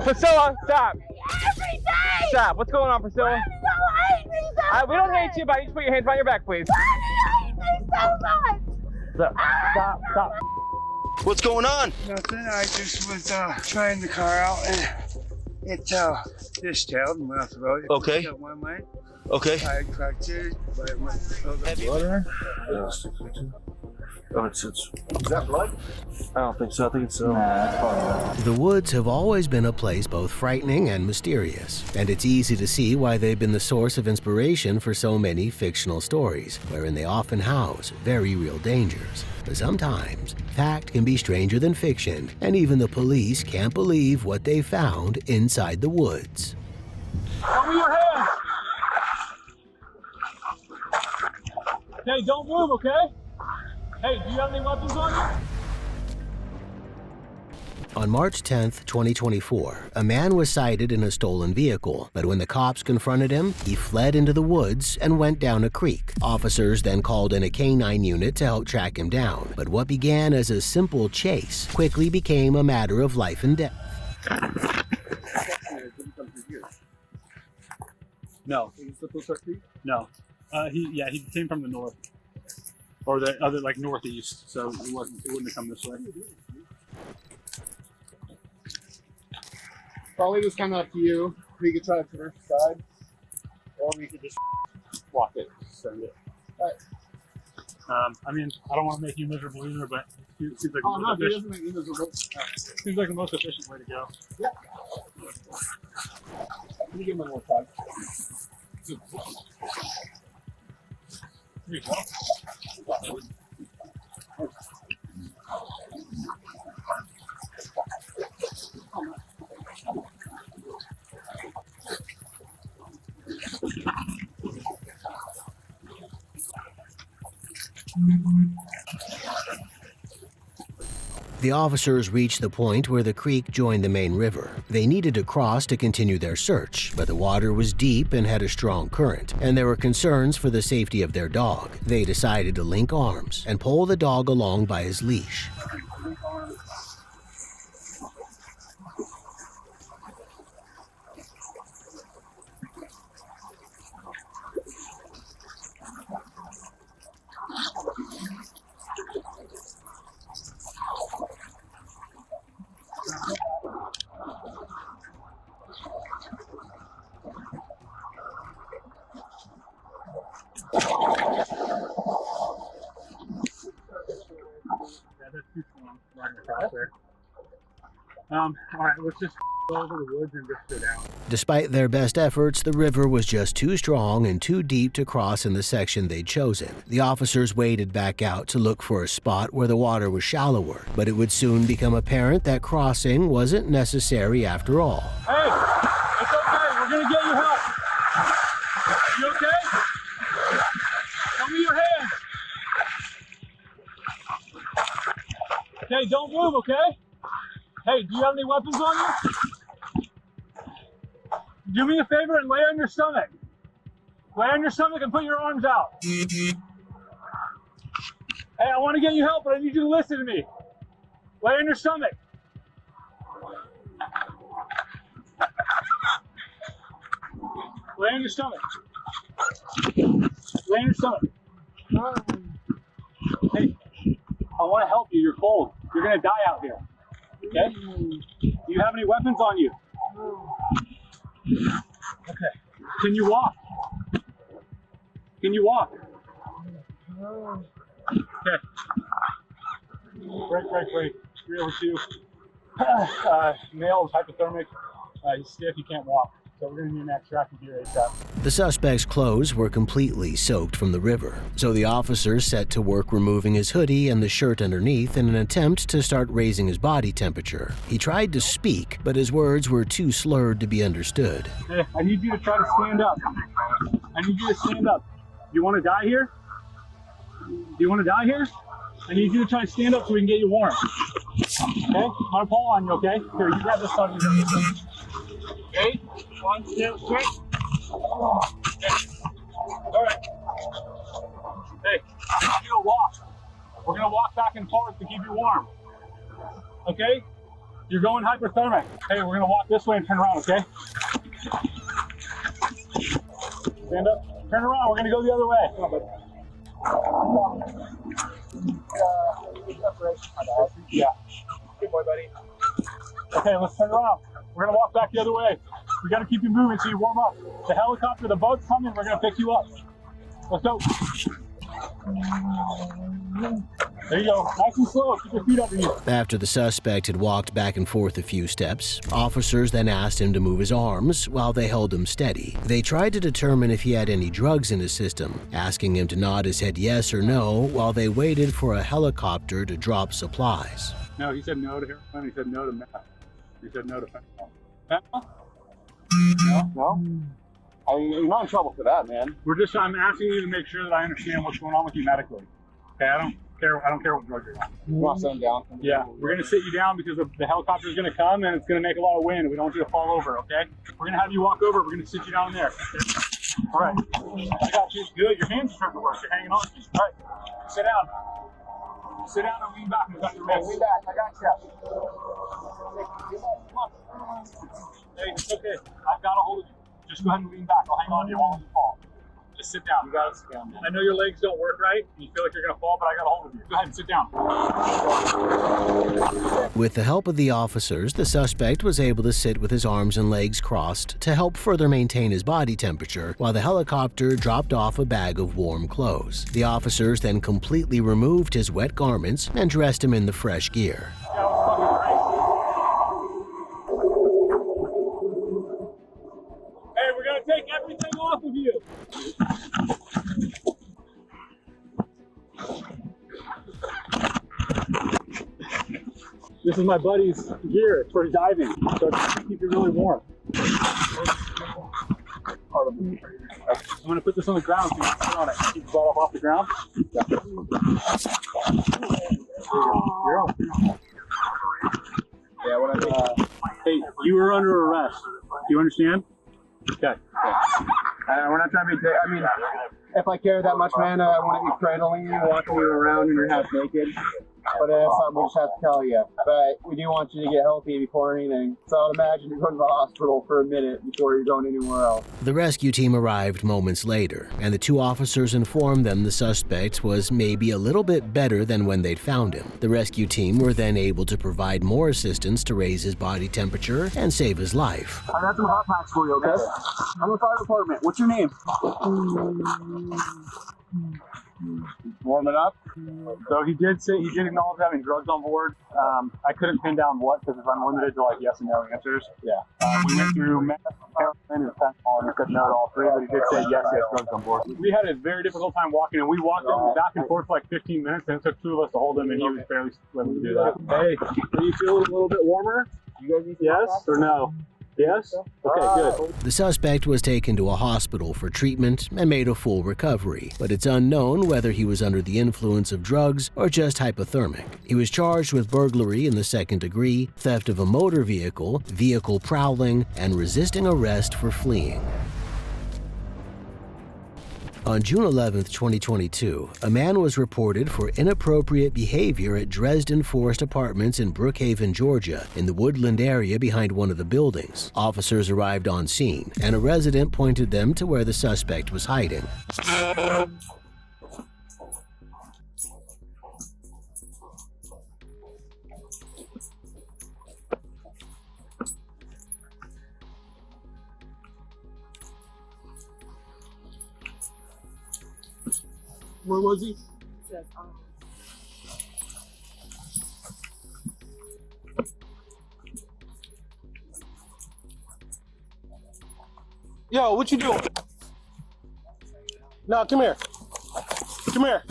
Priscilla, stop. Every day! Stop. What's going on, Priscilla? Why do you hate me so We don't much? hate you, but you just put your hands behind your back, please. Why do you hate me so much? Stop. What's going on? Nothing. I just was trying the car out and it fishtailed and went off the road. It Okay. got one way. Okay. I fractured, but it went over. Water? Yes. Oh, is that blood? I don't think so. I think it's that's probably The woods have always been a place both frightening and mysterious, and it's easy to see why they've been the source of inspiration for so many fictional stories, wherein they often house very real dangers. But sometimes, fact can be stranger than fiction, and even the police can't believe what they found inside the woods. Show me your hands. Okay, don't move, okay? Hey, do you have any weapons on you? On March 10th, 2024, a man was sighted in a stolen vehicle, but when the cops confronted him, he fled into the woods and went down a creek. Officers then called in a canine unit to help track him down, but what began as a simple chase quickly became a matter of life and death. No. No. He came from the north. Or the other, like, northeast, so it wouldn't have come this way. Probably was kind of up to you. We could try to traverse the side, or we could just Walk it, send it. Right. I mean, I don't want to make you miserable either, but it seems like Oh no, he doesn't make me miserable. seems like the most efficient way to go. Yeah. Let me give him one more time. Here you go. The officers reached the point where the creek joined the main river. They needed to cross to continue their search, but the water was deep and had a strong current, and there were concerns for the safety of their dog. They decided to link arms and pull the dog along by his leash. That's too strong running across there. Alright, let's just go over the woods and just go down. Despite their best efforts, the river was just too strong and too deep to cross in the section they'd chosen. The officers waded back out to look for a spot where the water was shallower, but it would soon become apparent that crossing wasn't necessary after all. Hey, it's okay. We're gonna get you help. You okay? Show me your hands. Okay, don't move, okay? Hey, do you have any weapons on you? Do me a favor and lay on your stomach. Lay on your stomach and put your arms out. Hey, I want to get you help, but I need you to listen to me. Lay on your stomach. Lay on your stomach. Lay on your stomach. Hey, I want to help you. You're cold. You're going to die out here. Okay? Do you have any weapons on you? Okay. Can you walk? Can you walk? Okay. Break. 302. Male is hypothermic. He's stiff. He can't walk. So we're going to need that tracking gear ASAP. The suspect's clothes were completely soaked from the river, so the officers set to work removing his hoodie and the shirt underneath in an attempt to start raising his body temperature. He tried to speak, but his words were too slurred to be understood. Hey, I need you to try to stand up. I need you to stand up. You want to die here? Do you want to die here? I need you to try to stand up so we can get you warm. Okay? I'm going to pull on you, okay? Here, you grab this on you. Okay? 1, 2, 3. Okay. All right. Hey, I need you to walk. We're going to walk back and forth to keep you warm. Okay? You're going hypothermic. Hey, we're gonna walk this way and turn around, okay? Stand up. Turn around. We're gonna go the other way. Yeah. Good boy, buddy. Okay, let's turn around. We're gonna walk back the other way. We gotta keep you moving so you warm up. The helicopter, the boat's coming. We're gonna pick you up. Let's go. There you go. Nice and slow. Keep your feet under you. After the suspect had walked back and forth a few steps, officers then asked him to move his arms while they held him steady. They tried to determine if he had any drugs in his system, asking him to nod his head yes or no while they waited for a helicopter to drop supplies. No, he said no to heroin. He said no to meth. He said no to fentanyl. Fentanyl? No? I mean, you're not in trouble for that, man. I'm asking you to make sure that I understand what's going on with you medically. Okay, I don't care what drug you're on. You want to sit him down? Yeah, we're gonna sit you down because the helicopter is gonna come and it's gonna make a lot of wind. We don't want you to fall over, okay? We're gonna have you walk over. We're gonna sit you down in there. All right. I got you. Good. Your hands are starting to work. You're hanging on. All right. Sit down. Sit down and lean back. We've got your wrist. Lean back. I got you. Hey, it's okay. I've got a hold of you. Just go ahead and lean back. I'll hang on to you. I won't let you fall. Just sit down. You got to sit down. I know your legs don't work right. You feel like you're going to fall, but I got a hold of you. Go ahead and sit down. With the help of the officers, the suspect was able to sit with his arms and legs crossed to help further maintain his body temperature while the helicopter dropped off a bag of warm clothes. The officers then completely removed his wet garments and dressed him in the fresh gear. Hey, we're going to take everything off of you. This is my buddy's gear. It's for diving, so it's to keep you really warm. I'm going to put this on the ground so you can sit on it. Keep the ball off the ground. Yeah. You're on. Yeah, what I think. Hey, you were under arrest. Do you understand? Okay. We're not trying to be. I mean, if I care that much, man, I wouldn't be cradling you, walking you around, and you're half naked. But that's something we just have to tell you. But we do want you to get healthy before anything. So I'd imagine you're going to the hospital for a minute before you're going anywhere else. The rescue team arrived moments later, and the two officers informed them the suspect was maybe a little bit better than when they'd found him. The rescue team were then able to provide more assistance to raise his body temperature and save his life. I got some hot packs for you, okay? I'm the fire department. What's your name? Warming up. So he did acknowledge having drugs on board. I couldn't pin down what because it's unlimited to like yes and no answers. Yeah. We went through meth, heroin, and fentanyl, and he said no to all three, but he did say yes, he has drugs on board. We had a very difficult time walking, and we walked back and forth for like 15 minutes, and it took two of us to hold him, and he was barely willing to do that. Hey, are you feeling a little bit warmer? You guys need yes or no? Yes? Okay, good. The suspect was taken to a hospital for treatment and made a full recovery, but it's unknown whether he was under the influence of drugs or just hypothermic. He was charged with burglary in the second degree, theft of a motor vehicle, vehicle prowling, and resisting arrest for fleeing. On June 11, 2022, a man was reported for inappropriate behavior at Dresden Forest Apartments in Brookhaven, Georgia, in the woodland area behind one of the buildings. Officers arrived on scene, and a resident pointed them to where the suspect was hiding. Where was he? Yo, what you doing? No, come here. Come here.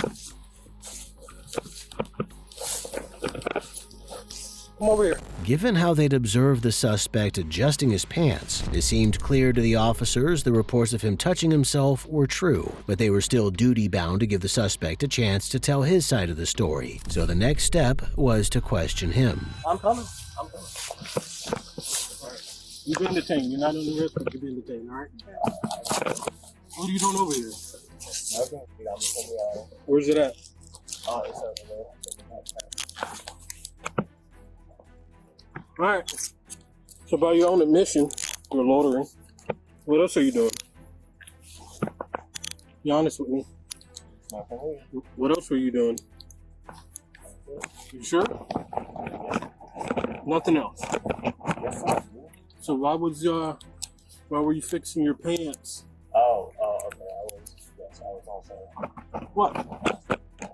Come over here. Given how they'd observed the suspect adjusting his pants, it seemed clear to the officers the reports of him touching himself were true, but they were still duty-bound to give the suspect a chance to tell his side of the story. So the next step was to question him. I'm coming. You've been detained. You're not on the risk, but you've been detained, all right? What are you doing over here? Where's it at? All right. So by your own admission, you're loitering. What else are you doing? Be honest with me. What else were you doing? You sure? Nothing else. So why were you fixing your pants? Okay. I was also. What?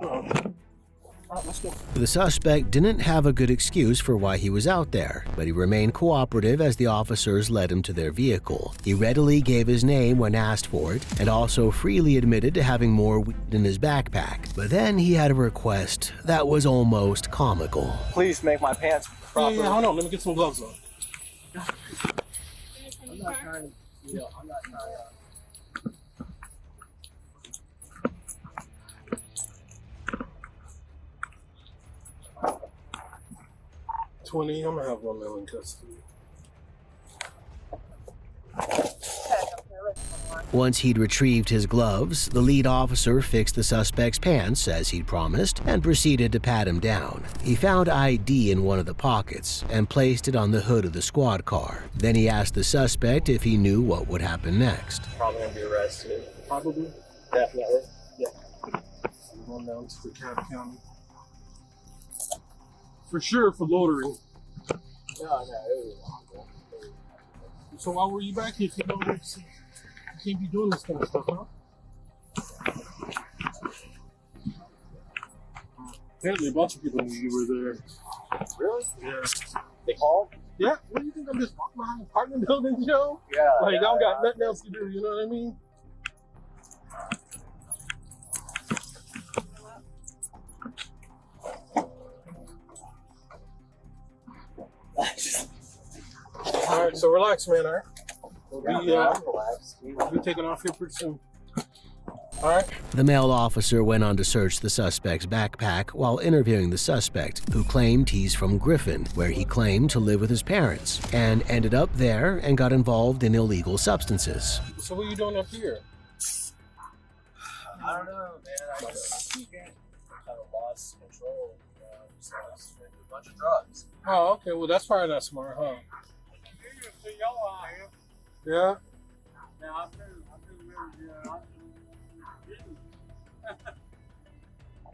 All right, let's go. The suspect didn't have a good excuse for why he was out there, but he remained cooperative as the officers led him to their vehicle. He readily gave his name when asked for it, and also freely admitted to having more weed in his backpack. But then he had a request that was almost comical. Please make my pants proper. Yeah, hold on. Let me get some gloves on. I'm not trying to. I'm not trying to. 20. I'm gonna have 1 million custody. Once he'd retrieved his gloves, the lead officer fixed the suspect's pants as he'd promised and proceeded to pat him down. He found ID in one of the pockets and placed it on the hood of the squad car. Then he asked the suspect if he knew what would happen next. Probably gonna be arrested. Probably. Definitely. Yeah. I'm going down to the County. For sure, for loitering. No. So why were you back here if you know you can't be doing this kind of stuff, huh? Apparently a bunch of people knew you were there. Really? Yeah. They called? Yeah? What do you think I'm just walking behind an apartment building, Joe? Yeah. Like, I don't got nothing else to do, you know what I mean? All right, so relax, man. All right, we'll be taking off here pretty soon. All right. The male officer went on to search the suspect's backpack while interviewing the suspect, who claimed he's from Griffin, where he claimed to live with his parents, and ended up there and got involved in illegal substances. So what are you doing up here? I don't know, man. I just kind of lost control. Just lost a bunch of drugs. Oh, okay. Well, that's probably not smart, huh? Yeah.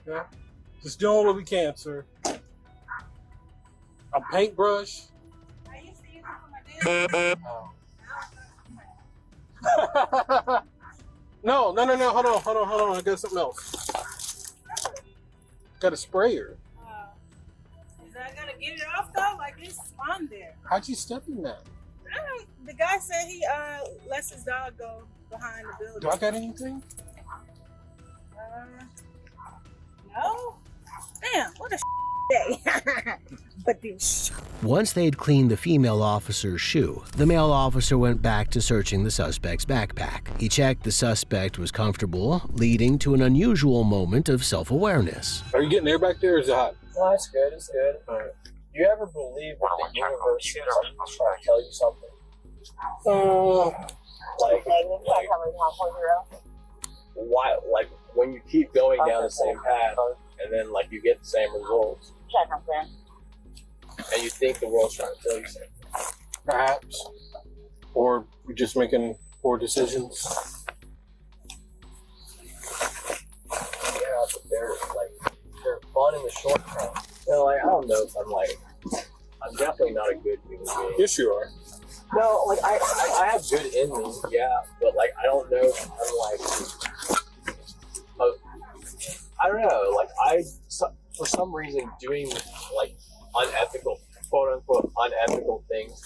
Yeah. Just doing what we can, sir. A paintbrush. No. Hold on. I got something else. Got a sprayer. Is that gonna get it off though? Like it's on there. How'd you step in that? The guy said he lets his dog go behind the building. Do I got anything? No. Damn, what a day. But this. Once they'd cleaned the female officer's shoe, the male officer went back to searching the suspect's backpack. He checked the suspect was comfortable, leading to an unusual moment of self-awareness. Are you getting air back there or is it hot? No, it's good. It's good. All right. Do you ever believe that the universe is trying to tell you something? Why? Like when you keep going down the same path, and then like you get the same results, and you think the world's trying to tell you something. Perhaps. Or you're just making poor decisions. Yeah, but they're fun in the short term. You know, like I don't know if I'm definitely not a good human being. Yes, you are. No, like I have good in me, yeah, but like I don't know if I'm I don't know, like for some reason doing like unethical, quote unquote unethical things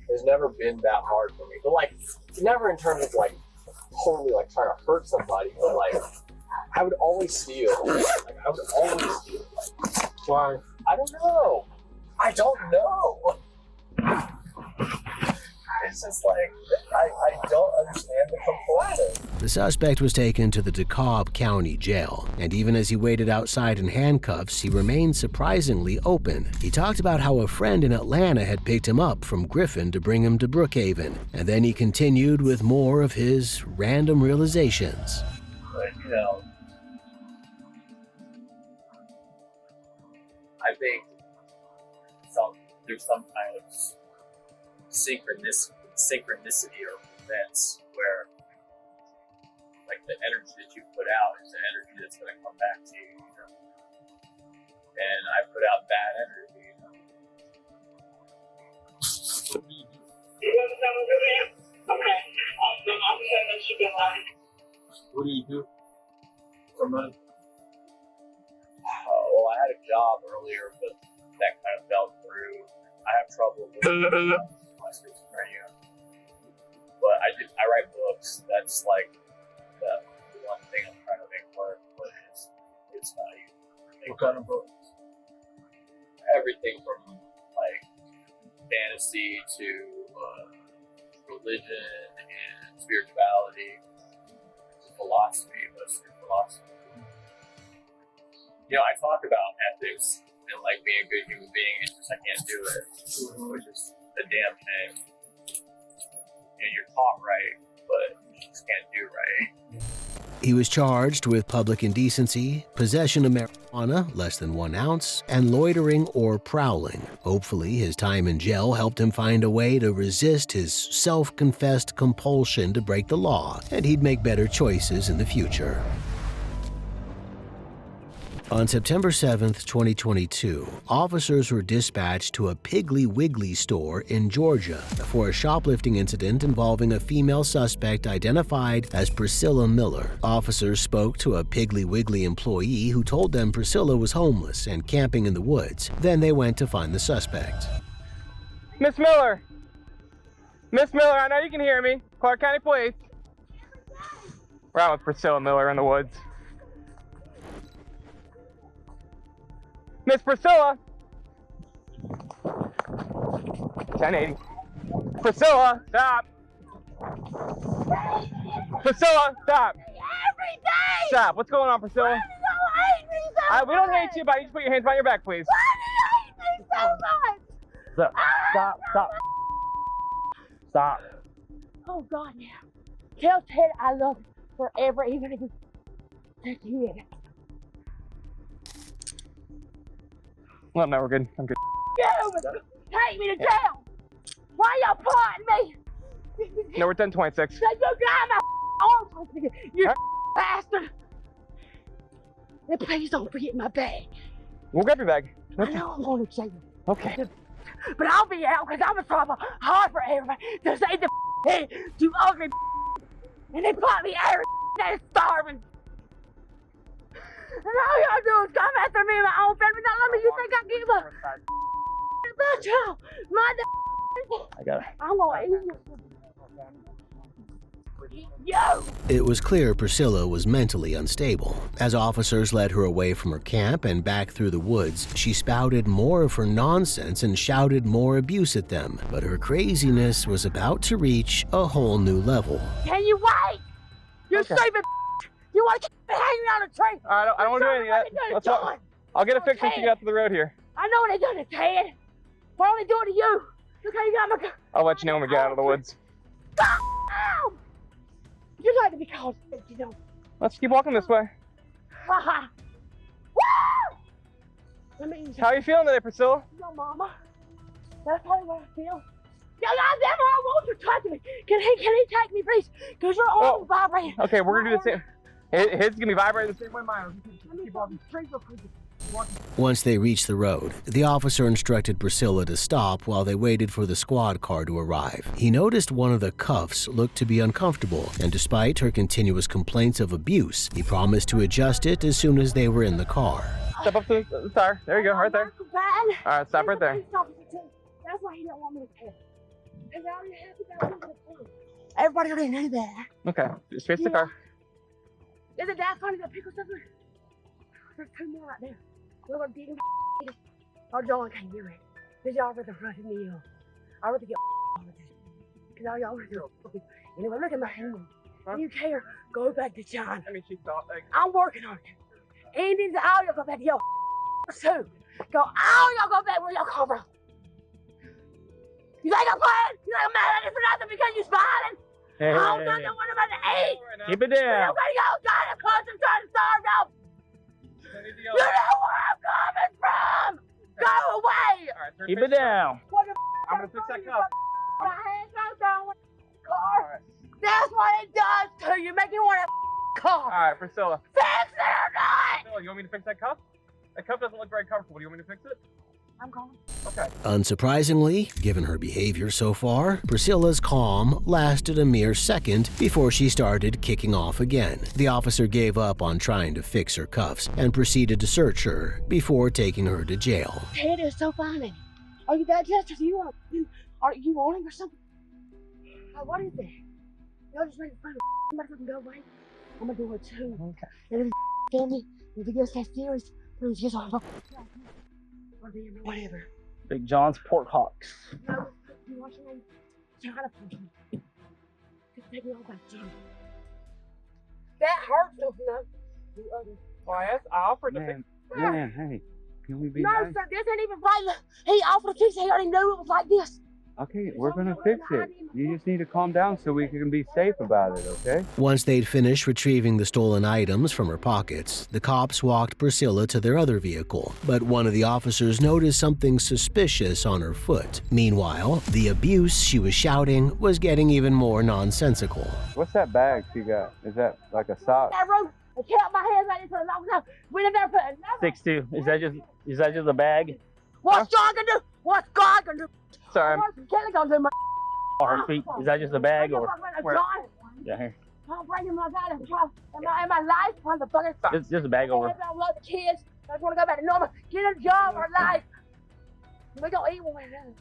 has never been that hard for me. But like never in terms of like totally like trying to hurt somebody, but like I would always steal. Like I would always steal. Why? I don't know. It's just like, I don't understand the complaint. The suspect was taken to the DeKalb County Jail, and even as he waited outside in handcuffs, he remained surprisingly open. He talked about how a friend in Atlanta had picked him up from Griffin to bring him to Brookhaven, and then he continued with more of his random realizations. But, you know, I think there's some kind of synchronicity or events where, like, the energy that you put out is the energy that's going to come back to you, you know? And I put out bad energy, you know? What do you do for money? Well, I had a job earlier, but that kind of fell through. I have trouble with my schizophrenia. But I write books. That's like the one thing I'm trying to make work, but it's not easy. What kind of books? Everything from like fantasy to religion and spirituality, philosophy, mostly philosophy. You know, I talk about ethics and like being a good human being, it's just I can't do it, which is a damn shame. You know, you're taught right, but you just can't do right. He was charged with public indecency, possession of marijuana, less than 1 ounce, and loitering or prowling. Hopefully, his time in jail helped him find a way to resist his self-confessed compulsion to break the law, and he'd make better choices in the future. On September 7th, 2022, officers were dispatched to a Piggly Wiggly store in Georgia for a shoplifting incident involving a female suspect identified as Priscilla Miller. Officers spoke to a Piggly Wiggly employee who told them Priscilla was homeless and camping in the woods. Then they went to find the suspect. Miss Miller! Miss Miller, I know you can hear me. Clark County Police. We're out with Priscilla Miller in the woods. Miss Priscilla! 1080. Priscilla, stop! Priscilla, stop! Every day! Stop, what's going on, Priscilla? Why do you hate me so We don't much? hate you, but you just put your hands behind your back, please. Why do you hate me so much? Stop. Oh God, now. Tell Ted I love him forever, even if he's a kid. Well, no, we're good. I'm good. You take me to jail. Why y'all plotting me? No, we're 1026. So you got my arms, you bastard. And please don't forget my bag. We'll grab your bag. I know I'm going to jail. Okay. But I'll be out because I'm going to try hard for everybody to say the head to ugly and they plot me every day starving. And all y'all do is come after me and my own family. Now let me, you think I give a about y'all? I got it. I'm going to eat you. Yo! It was clear Priscilla was mentally unstable. As officers led her away from her camp and back through the woods, she spouted more of her nonsense and shouted more abuse at them. But her craziness was about to reach a whole new level. Can you wait? You Okay. stupid. You want to keep me hanging on a tree? I don't want to do anything yet. Let's walk. I'll get a fix once you get out to the road here. I know what they done to Ted. What are they doing to you? Look how you got my gun. I'll let you know when we get out of the woods. Ow! You'd like to be called, you know. Let's keep walking this way. Haha. Woo! Let me eat How are you feeling today, Priscilla? your mama. That's probably what I feel. Yo, goddamn, I want you touching me. Can he take me, please? Because your arm is vibrating. Okay, we're gonna do the same. His is gonna be vibrating the same way mine. Let me walk straight real quick. Once they reached the road, the officer instructed Priscilla to stop while they waited for the squad car to arrive. He noticed one of the cuffs looked to be uncomfortable, and despite her continuous complaints of abuse, he promised to adjust it as soon as they were in the car. Step up to the tire. There you go, right there. All right, stop right there. That's why he don't want me to tell. Because I already have to go. Everybody already knew that. Okay, just face the car. Isn't that funny that pickle stuff? There's 2 more right there. We're gonna dig them. Oh, John can't do it. Because y'all rather run me off. I'd rather get all of this. Because all y'all rather. Anyway, look at my hand. If you care, go back to John. I mean, she thought like. I'm working on it. Indians, all y'all go back to your too. All y'all go back where y'all come from. You think I'm playing? You think I'm mad at you for nothing because you smiling? Hey, I don't know what I'm about to eat. Keep it down. I'm gonna go try to cause I'm trying to starve y'all. You know where I'm coming from! Go away! right, keep it down. What the I'm gonna fix that cuff. My hands are down with the car. That's what it does to you. Make you want a car. All right, Priscilla. Fix it or not. Priscilla, you want me to fix that cuff? That cuff doesn't look very comfortable. Do you want me to fix it? I'm going. Okay. Unsurprisingly, given her behavior so far, Priscilla's calm lasted a mere second before she started kicking off again. The officer gave up on trying to fix her cuffs and proceeded to search her before taking her to jail. Ted is so fine. Are you that desperate? Are you wanting or something? What is it? Y'all just make fun of somebody fucking go away. I'm gonna do it too. Okay. And if you kill me, if it gets that serious, please just whatever. Big John's Pork Hawks. No, you want your name? Try to push me. Just take me off that John. That hurts, don't you know? The other. Well, I offered to fix it. Man, hey, can we be no, nice? sir, this ain't even right. He offered to fix it. He already knew it was like this. Okay, we're gonna fix it. You just need to calm down so we can be safe about it, okay? Once they'd finished retrieving the stolen items from her pockets, the cops walked Priscilla to their other vehicle, but one of the officers noticed something suspicious on her foot. Meanwhile, the abuse she was shouting was getting even more nonsensical. What's that bag she got? Is that like a sock? That room, I kept my hands like this for a long time. We never put it. 6'2". Is that just a bag? What's John gonna do? What's God gonna do? Sorry. What's Kelly gonna do? Her feet. Is that just a bag or? Where? John. Yeah, here. I'm bringing my God in my life, motherfucker. It's just a bag over. I don't love the kids. I just want to go back to normal. Get a job or life. We gonna eat one another.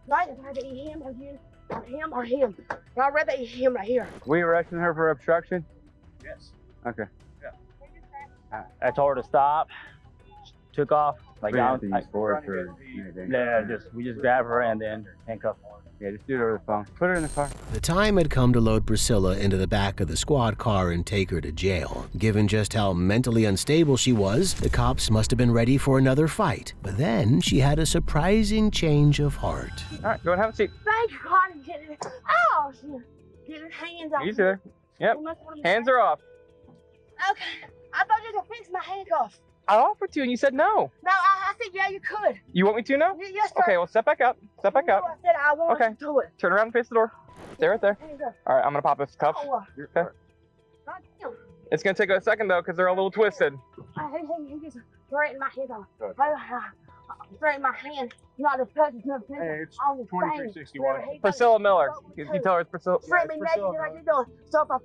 Right? If I had to eat him or you, or him or him. I'd rather eat him right here. We arresting her for obstruction? Yes. Okay. I told her to stop. Took off. Like Yeah, we just grab her and then handcuff her. Yeah, just do it over the phone. Put her in the car. The time had come to load Priscilla into the back of the squad car and take her to jail. Given just how mentally unstable she was, the cops must have been ready for another fight. But then she had a surprising change of heart. All right, go ahead and have a seat. Thank you, God. Get it. Oh, shit. Get his hands off. Easy there. Yep. Hands are off. Okay. I thought you could fix my handcuffs. I offered to and you said no. No, I said, yeah, you could. You want me to now? Yes, sir. Okay, well, step back out. Step back out. I said I wanted to do it. Turn around and face the door. Stay right there. All right, I'm going to pop this cuff. Okay. It's going to take a second, though, because they're a little twisted. He just straightened my hand off. Straighten my hand. Not the touch, no touch. Hey, it's 2361. Priscilla Miller. You tell her it's Priscilla. Straight me naked like you're doing. So if I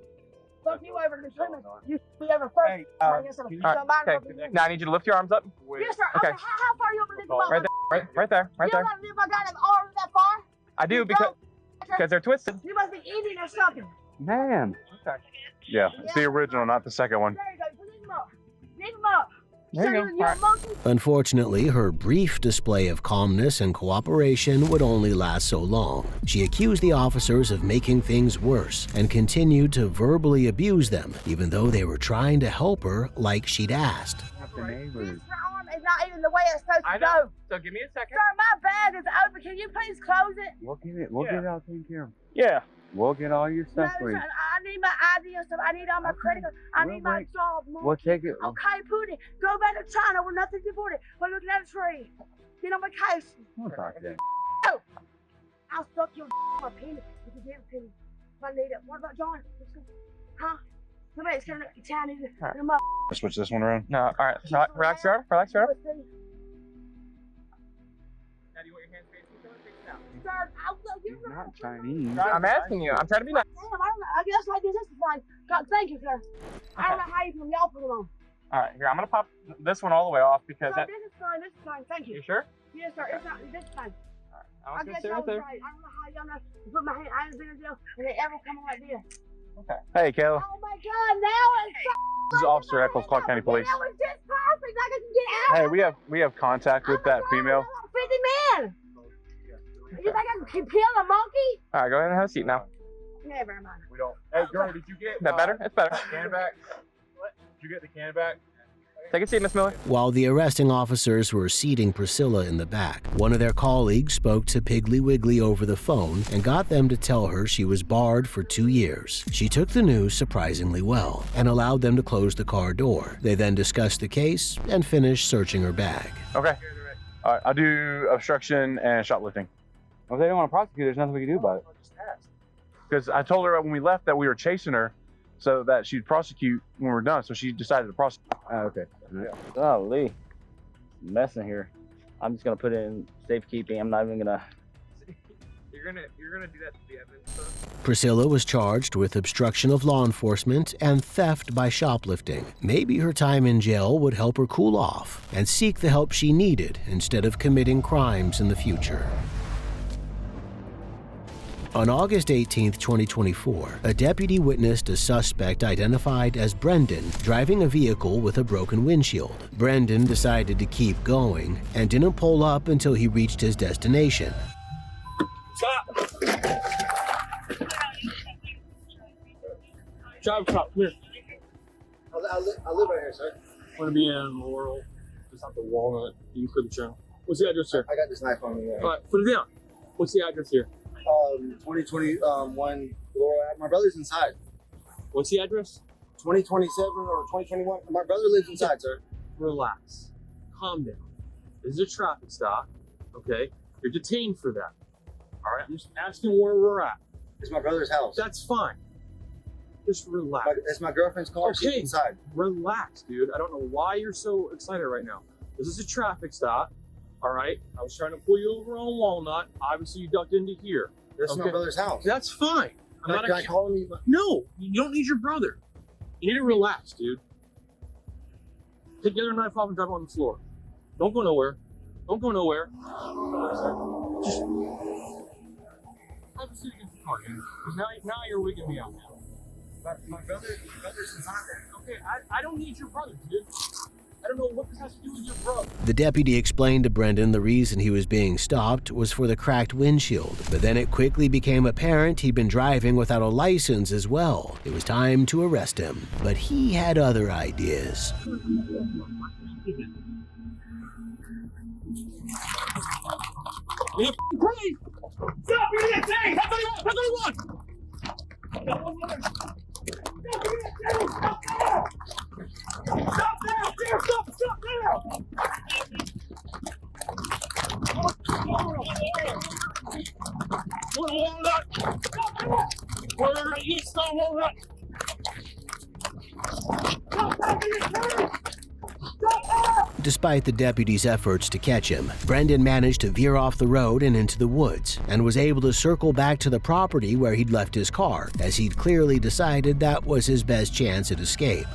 fuck you over the treatment, you be over first. Hey, all right, okay. Now I need you to lift your arms up. Yes, sir. Okay. How far you want me to lift them up? Right there. You don't want to lift my goddamn arms that far? I do because they're twisted. You must be Indian or something. Man. Okay. Yeah, it's the original, not the second one. There you go. Lift them up. Lift them up. There you go. Right. Unfortunately, her brief display of calmness and cooperation would only last so long. She accused the officers of making things worse and continued to verbally abuse them, even though they were trying to help her like she'd asked. This arm is not even the way it's supposed to go. So give me a second. Sir, my bag is open. Can you please close it? We'll get it all taken care of. Yeah. We'll get all your stuff for you. Sir, I need my ID and stuff. I need all my credit cards. I need my job. We'll take it. Okay, put it. Go back to China with nothing to put it. We're looking at a tree. Get on vacation. We'll talk to them. I'll suck your my penis if you give it to me. If I need it. What about John? Huh? Somebody's coming to town. Switch this one around. No, all right. Relax your arm. Relax your arm. Now, do you want your hands facing each other? Face down. Sir, He's not Chinese. I'm asking you. I'm trying to be nice. Damn, I don't know. I guess like this is fine. God, thank you, sir. I don't know how you from y'all put them on. All right, here. I'm gonna pop this one all the way off because Sir, this is fine. This is fine. Thank you. You sure? Yes, sir. It's not. This is fine. I was gonna guess stay y'all right was there. right. I don't know how y'all know to put my hand. I ain't been in jail and they ever come like this. Okay. Hey, Kayla. Oh my God! Now it's. This is Officer Eccles, Clark County Police. That was just perfect. I can get out. Hey, we have contact with that female. 50 men. You think I can kill a monkey? All right, go ahead and have a seat now. Never mind. We don't. Hey, girl, did you get Is that better? It's better. can back? What? Did you get the can back? Take a seat, Miss Miller. While the arresting officers were seating Priscilla in the back, one of their colleagues spoke to Piggly Wiggly over the phone and got them to tell her she was barred for 2 years. She took the news surprisingly well and allowed them to close the car door. They then discussed the case and finished searching her bag. Okay. All right, I'll do obstruction and shoplifting. Well, if they don't want to prosecute, there's nothing we can do about it. Because I told her when we left that we were chasing her so that she'd prosecute when we're done. So she decided to prosecute. Okay. Golly. Mess in here. I'm just going to put it in safekeeping. I'm not even going to... You're gonna do that to the evidence stuff? Priscilla was charged with obstruction of law enforcement and theft by shoplifting. Maybe her time in jail would help her cool off and seek the help she needed instead of committing crimes in the future. On August 18, 2024, a deputy witnessed a suspect identified as Brendan driving a vehicle with a broken windshield. Brendan decided to keep going and didn't pull up until he reached his destination. Stop! Stop, here. I live right here, sir. I'm gonna be in Laurel, just out the Walnut. You can put the channel. What's the address here? I got this knife on me. All right, put it down. What's the address here? 2021 Laurel. My brother's inside. What's the address? 2027 or 2021. My brother lives inside, sir. Relax. Calm down. This is a traffic stop, okay? You're detained for that. All right, I'm just asking where we're at. It's my brother's house. That's fine. Just relax. It's my girlfriend's car. Okay, She's inside. Relax, dude. I don't know why you're so excited right now. This is a traffic stop, all right? I was trying to pull you over on Walnut. Obviously, you ducked into here. This is my brother's house. That's fine. Can I call him? No, you don't need your brother. You need to relax, dude. Take the other knife off and drop it on the floor. Don't go nowhere. Don't go nowhere. Just have a seat against the car, dude. Because now you're wigging me out now. My brother's inside there. Okay, I don't need your brother, dude. I don't know what this has to do with your brother. The deputy explained to Brendan the reason he was being stopped was for the cracked windshield, but then it quickly became apparent he'd been driving without a license as well. It was time to arrest him, but he had other ideas. Please! Stop! You're gonna take! That's what I want! Stop there! Stop there! Despite the deputy's efforts to catch him, Brendan managed to veer off the road and into the woods, and was able to circle back to the property where he'd left his car, as he'd clearly decided that was his best chance at escape.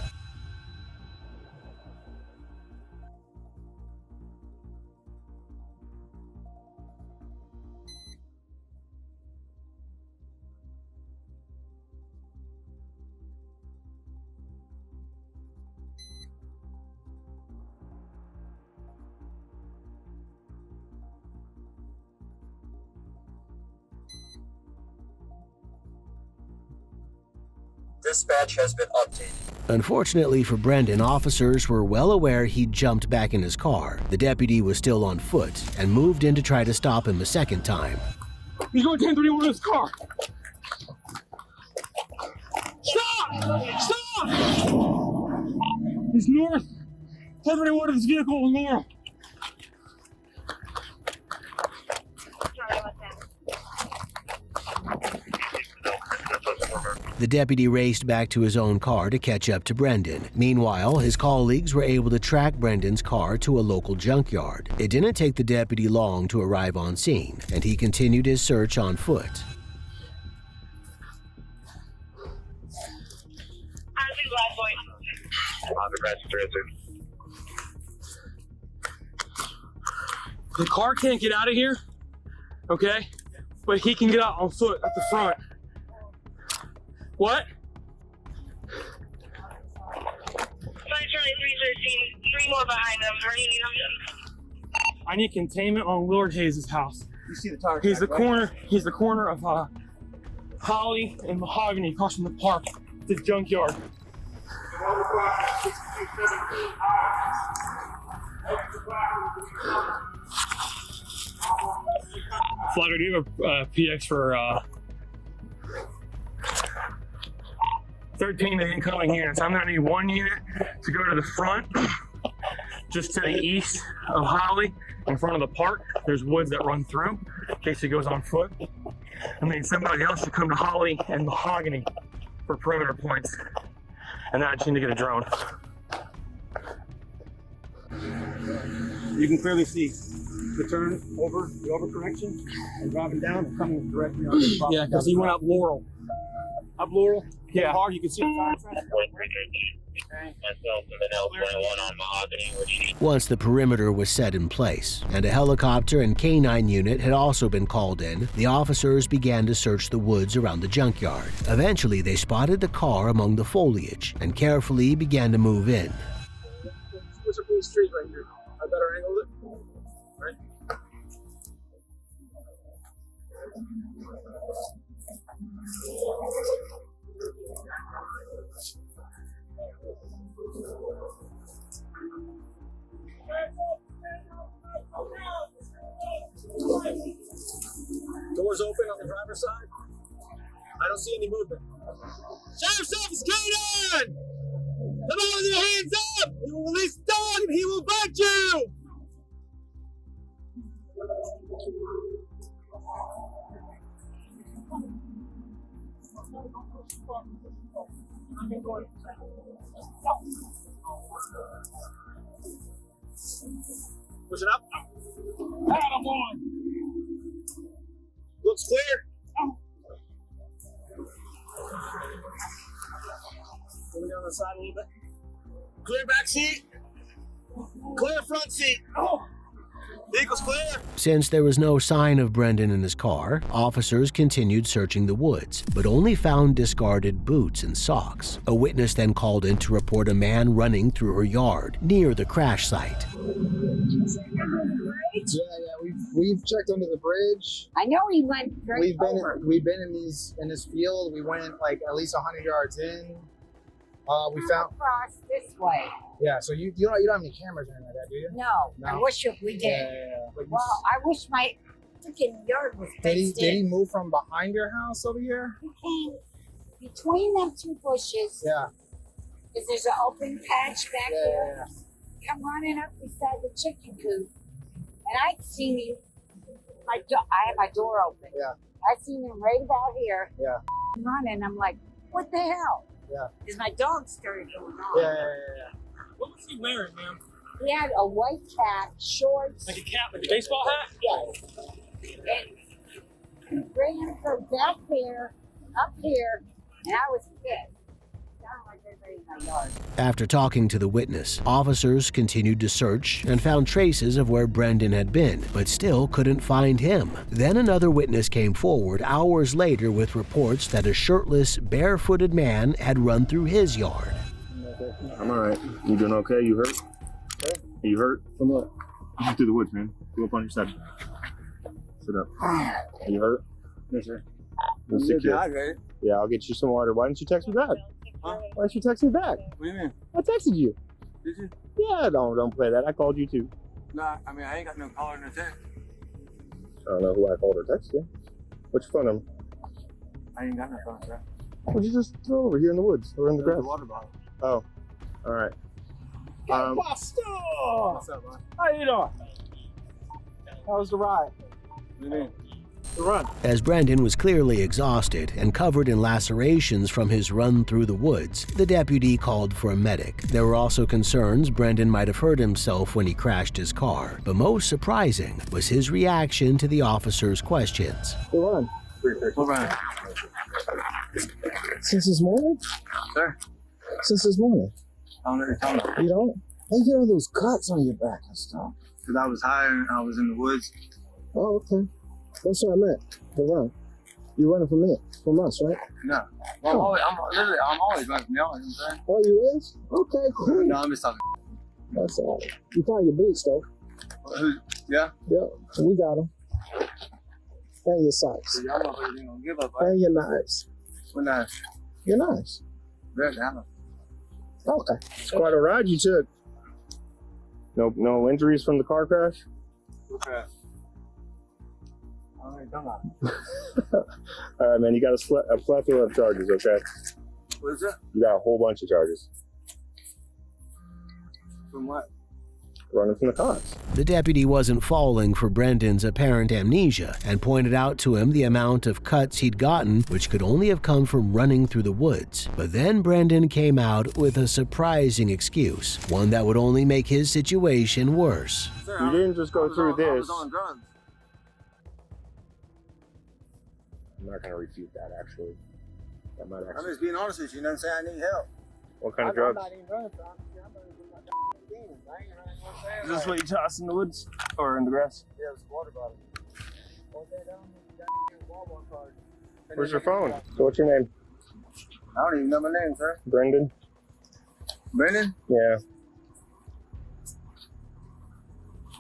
Dispatch has been updated. Unfortunately for Brendan, officers were well aware he'd jumped back in his car. The deputy was still on foot and moved in to try to stop him a second time. He's going 1031 in his car. Stop! Stop! He's north. 1031 of his vehicle is north. The deputy raced back to his own car to catch up to Brendan. Meanwhile, his colleagues were able to track Brendan's car to a local junkyard. It didn't take the deputy long to arrive on scene, and he continued his search on foot. The car can't get out of here, okay? But he can get out on foot at the front. What? 5-313, 3 more behind them. Where do you need them? I need containment on Lord Hayes' house. You see the tire He's the track, right? corner. He's the corner of Holly and Mahogany across from the park. The junkyard. Flagger, do you have a PX for 13 incoming units? I'm gonna need 1 unit to go to the front just to the east of Holly, in front of the park, there's woods that run through, in case he goes on foot. And then somebody else should come to Holly and Mahogany for perimeter points. And then I just need to get a drone. You can clearly see the turn over, the overcorrection, and dropping down and coming directly on the property. Yeah, because he went up Laurel. Up Laurel? Yeah. Hard, you can see the tire track. Once the perimeter was set in place, and a helicopter and K-9 unit had also been called in, the officers began to search the woods around the junkyard. Eventually, they spotted the car among the foliage and carefully began to move in. There's a blue street right here. I better angle it. Right. Doors open on the driver's side. I don't see any movement. Sheriff's office, K-9! Come on with your hands up! He will release the dog and he will bite you! Push it up. Attaboy. Looks clear. Coming down the side a little bit. Clear back seat. Clear front seat. Vehicle's clear. Since there was no sign of Brendan in his car, officers continued searching the woods, but only found discarded boots and socks. A witness then called in to report a man running through her yard near the crash site. Yeah, we've checked under the bridge. I know he went straight over. We've been in this field. We went like at least 100 yards in. We found across this way. Yeah, so you don't have any cameras or anything like that, do you? No. I wish we did. Yeah. Well, I wish my freaking yard was fenced Did he move from behind your house over here? He came between them two bushes. Yeah. Because there's an open patch back there. Yeah. Come running up beside the chicken coop. And I seen him. I had my door open. Yeah. I seen him right about here. Yeah. Running. I'm like, what the hell? Yeah. Because my dog started going on. Yeah. What was he wearing, ma'am? He had a white cap, shorts. Like a cap, like a baseball hat? Yes. And he ran from back there, up here, and I was pissed. After talking to the witness, officers continued to search and found traces of where Brendan had been, but still couldn't find him. Then another witness came forward hours later with reports that a shirtless, barefooted man had run through his yard. I'm alright. You doing okay? You hurt? Are you hurt? From what? Through the woods, man. Go up on your side. Sit up. Are you hurt? Yes, sir. Yeah, I'll get you some water. Why didn't you text me back? Huh? Why didn't you text me back? What do you mean? I texted you. Did you? Yeah, don't play that. I called you too. Nah, I mean, I ain't got no caller, no text. I don't know who I called or texted. What's your phone number? I ain't got no phone, sir. Why don't you just throw over here in the woods or in the grass? The water bottle. Oh, all right. What's up, man? How you doing? How was the ride? What do you mean? The run. As Brendan was clearly exhausted and covered in lacerations from his run through the woods, the deputy called for a medic. There were also concerns Brendan might have hurt himself when he crashed his car, but most surprising was his reaction to the officer's questions. The run. What run? Since this morning? Sir? Since this morning. I don't know what you're talking about. You don't? How you get all those cuts on your back and stuff? Because I was higher and I was in the woods. Oh, okay. That's what I meant. The run. You're running from me, from us, right? No. Well, I'm always running from y'all. You know what I'm saying? Oh, you is? Okay, cool. No, I'm just talking. That's all right. You found your boots, though. Yeah? Yeah. We got them. And your socks. Y'all motherfuckers ain't gonna give up, right? And your knives. What knives? Your knives. Very down. Okay. It's quite a ride you took. No injuries from the car crash? Okay. All right, man. You got a plethora of charges, okay? What is that? You got a whole bunch of charges. From what? running from the cops. The deputy wasn't falling for Brendan's apparent amnesia and pointed out to him the amount of cuts he'd gotten, which could only have come from running through the woods. But then Brendan came out with a surprising excuse, one that would only make his situation worse. You didn't just go through this. on drugs. I'm not going to refute that, actually. That might I'm actually. just being honest with you. You know what I'm saying? I need help. What kind of drugs? I'm not even running from it. I'm not even doing my demons. I ain't running. You know what I'm saying? Is this what you tossed in the woods? Or in the grass? Yeah, it was a water bottle. Where's your phone? So what's your name? I don't even know my name, sir. Brendan? Brendan? Yeah.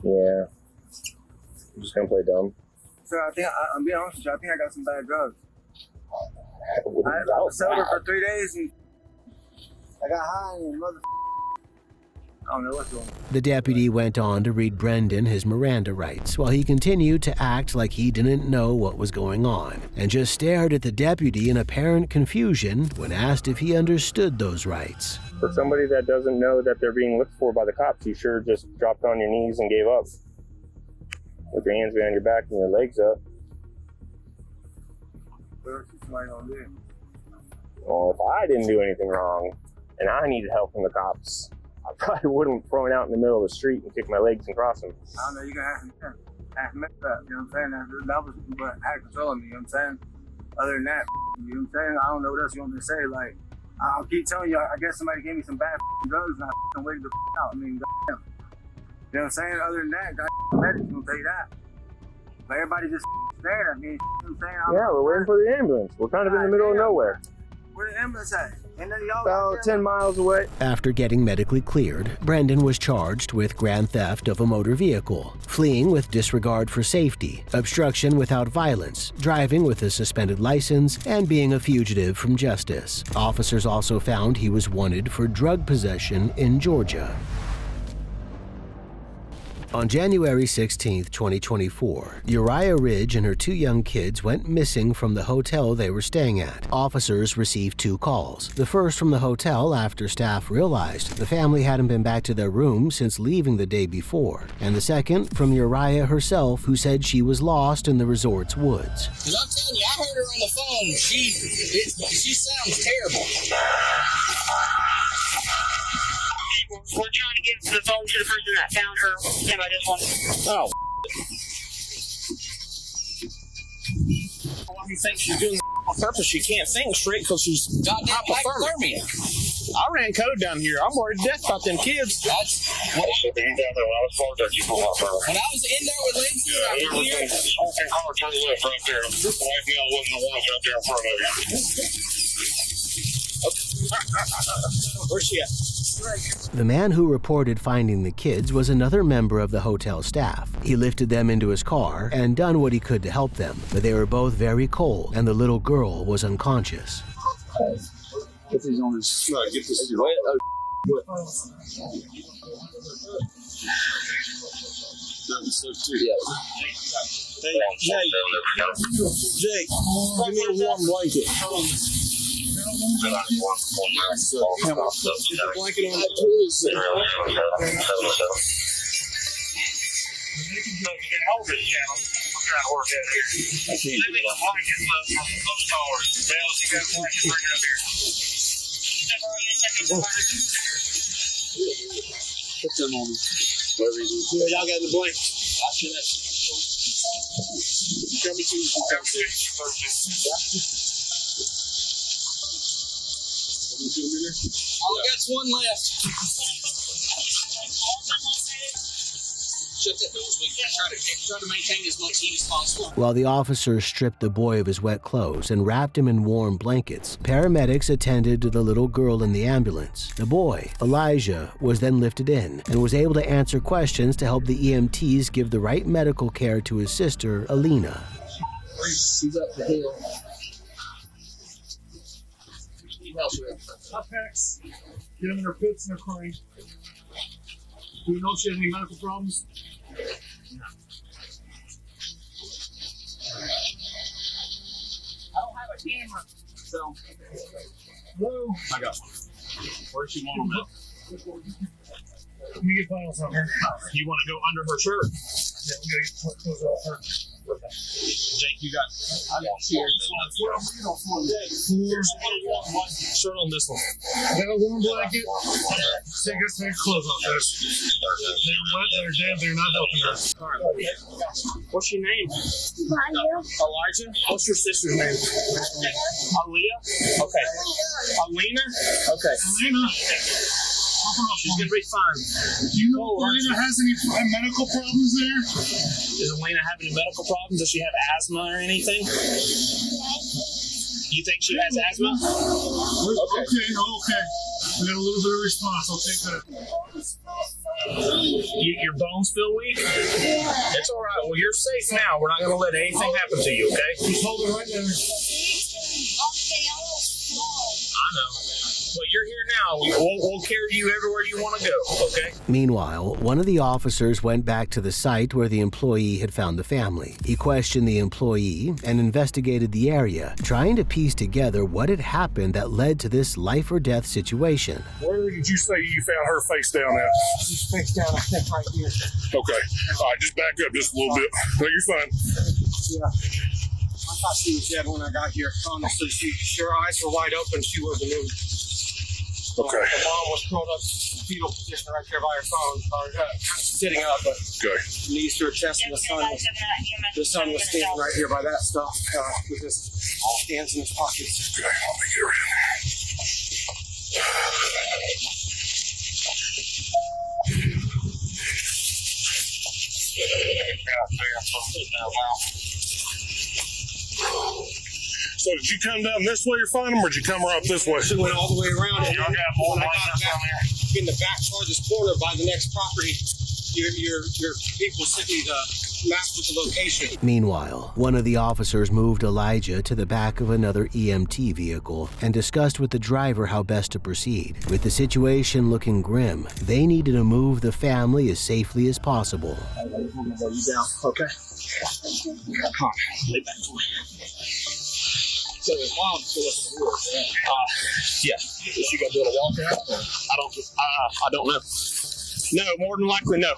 Yeah. I'm just going to play dumb. Sir, I think, I'm being honest with you, I think I got some bad drugs. I was sober for 3 days and I got high and I don't know what's going on. The deputy went on to read Brendan his Miranda rights while he continued to act like he didn't know what was going on and just stared at the deputy in apparent confusion when asked if he understood those rights. For somebody that doesn't know that they're being looked for by the cops, you sure just dropped on your knees and gave up. With your hands behind your back and your legs up. Well, if I didn't do anything wrong and I needed help from the cops, I probably wouldn't have thrown out in the middle of the street and kicked my legs and crossed them. I don't know, you're going to have to mess up, you know what I'm saying? That was what had control of me, you know what I'm saying? Other than that, you know what I'm saying? I don't know what else you want me to say. Like, I'll keep telling you, I guess somebody gave me some bad drugs and I waited the out. I mean, goddamn. You know what I'm saying? Other than that, medics gonna tell you that. But everybody just stared at me. You know what I'm saying? Yeah, we're waiting for the ambulance. We're kind of in the middle of nowhere. Where the ambulance at? And then y'all about 10 miles away. After getting medically cleared, Brendan was charged with grand theft of a motor vehicle, fleeing with disregard for safety, obstruction without violence, driving with a suspended license, and being a fugitive from justice. Officers also found he was wanted for drug possession in Georgia. On January 16, 2024, Uriah Ridge and her 2 young kids went missing from the hotel they were staying at. Officers received 2 calls. The first from the hotel after staff realized the family hadn't been back to their room since leaving the day before, and the second from Uriah herself, who said she was lost in the resort's woods. Because I'm telling you, I heard her on the phone. She sounds terrible. We're trying to give the phone to the person that found her. Stand by this one. Oh. Well, you think she's doing on purpose? She can't think straight because she's hypothermia. I ran code down here. I'm worried to death about them kids. That's what I was in there with Lindsay. Yeah, open car to the left right there. Wife Mel wasn't the ones out there in front of you. Where's she at? The man who reported finding the kids was another member of the hotel staff. He lifted them into his car and done what he could to help them, but they were both very cold and the little girl was unconscious. Get these on his. No, get this. Hey, Jake, give me a warm blanket. Blanket on that too. Hold this channel. We're trying to work out here. Send me the blankets up from those towers. Bell, if you got a blanket, bring it up here. Put them on me. Whatever you do. Yeah, y'all got the blanket. I should have. Tell me to. Oh, that's one left. Shut that door. Try to maintain as much heat as possible. While the officers stripped the boy of his wet clothes and wrapped him in warm blankets, paramedics attended to the little girl in the ambulance. The boy, Elijah, was then lifted in and was able to answer questions to help the EMTs give the right medical care to his sister, Alina. She's up the hill. Packs. Get them in their pits and they're crying. Do you know if she has any medical problems? I don't have a camera, so. Hello? I got one. Where's she want them at? Let me get vitals on her. You want to go under her shirt? Yeah, we gotta get clothes off her. Jake, you got Shirt on this one. Got a warm blanket. Take her clothes off this. They're wet, they're damp, they're not helping her. What's your name? Elijah. What's your sister's name? Aaliyah? Okay. Alina? Okay. Alina. She's gonna be fine. Do you know if Alina has any medical problems there? Does Alina have any medical problems? Does she have asthma or anything? You think she has asthma? Okay. We got a little bit of response. I'll take that. Your bones feel weak? It's all right. Well, you're safe now. We're not going to let anything happen to you, okay? Just hold it right there. I know. Well, you're here now. We'll carry you everywhere you want to go, okay? Meanwhile, one of the officers went back to the site where the employee had found the family. He questioned the employee and investigated the area, trying to piece together what had happened that led to this life-or-death situation. Where did you say you found her face down at? She's face down, I think, right here. Okay. All right, just back up just a little bit. No, you're fine. Yeah. I thought she was dead when I got here. Honestly, her eyes were wide open. She wasn't moving. Okay. The mom was curled up in fetal position right there by her phone, or kind of sitting up, but knees to her chest, and the son was standing right here by that stuff with his hands in his pockets. Okay, let me get her So did you come down this way to find them, or did you come right up this way? She went all the way around. And y'all got more when I got back in the back farthest corner by the next property, your people sent me the map with the location. Meanwhile, one of the officers moved Elijah to the back of another EMT vehicle and discussed with the driver how best to proceed. With the situation looking grim, they needed to move the family as safely as possible. You down, okay? Come on, lay back for me. So his mom still wasn't here, yeah. Is she gonna be able to walk out? I don't know. No, more than likely, no.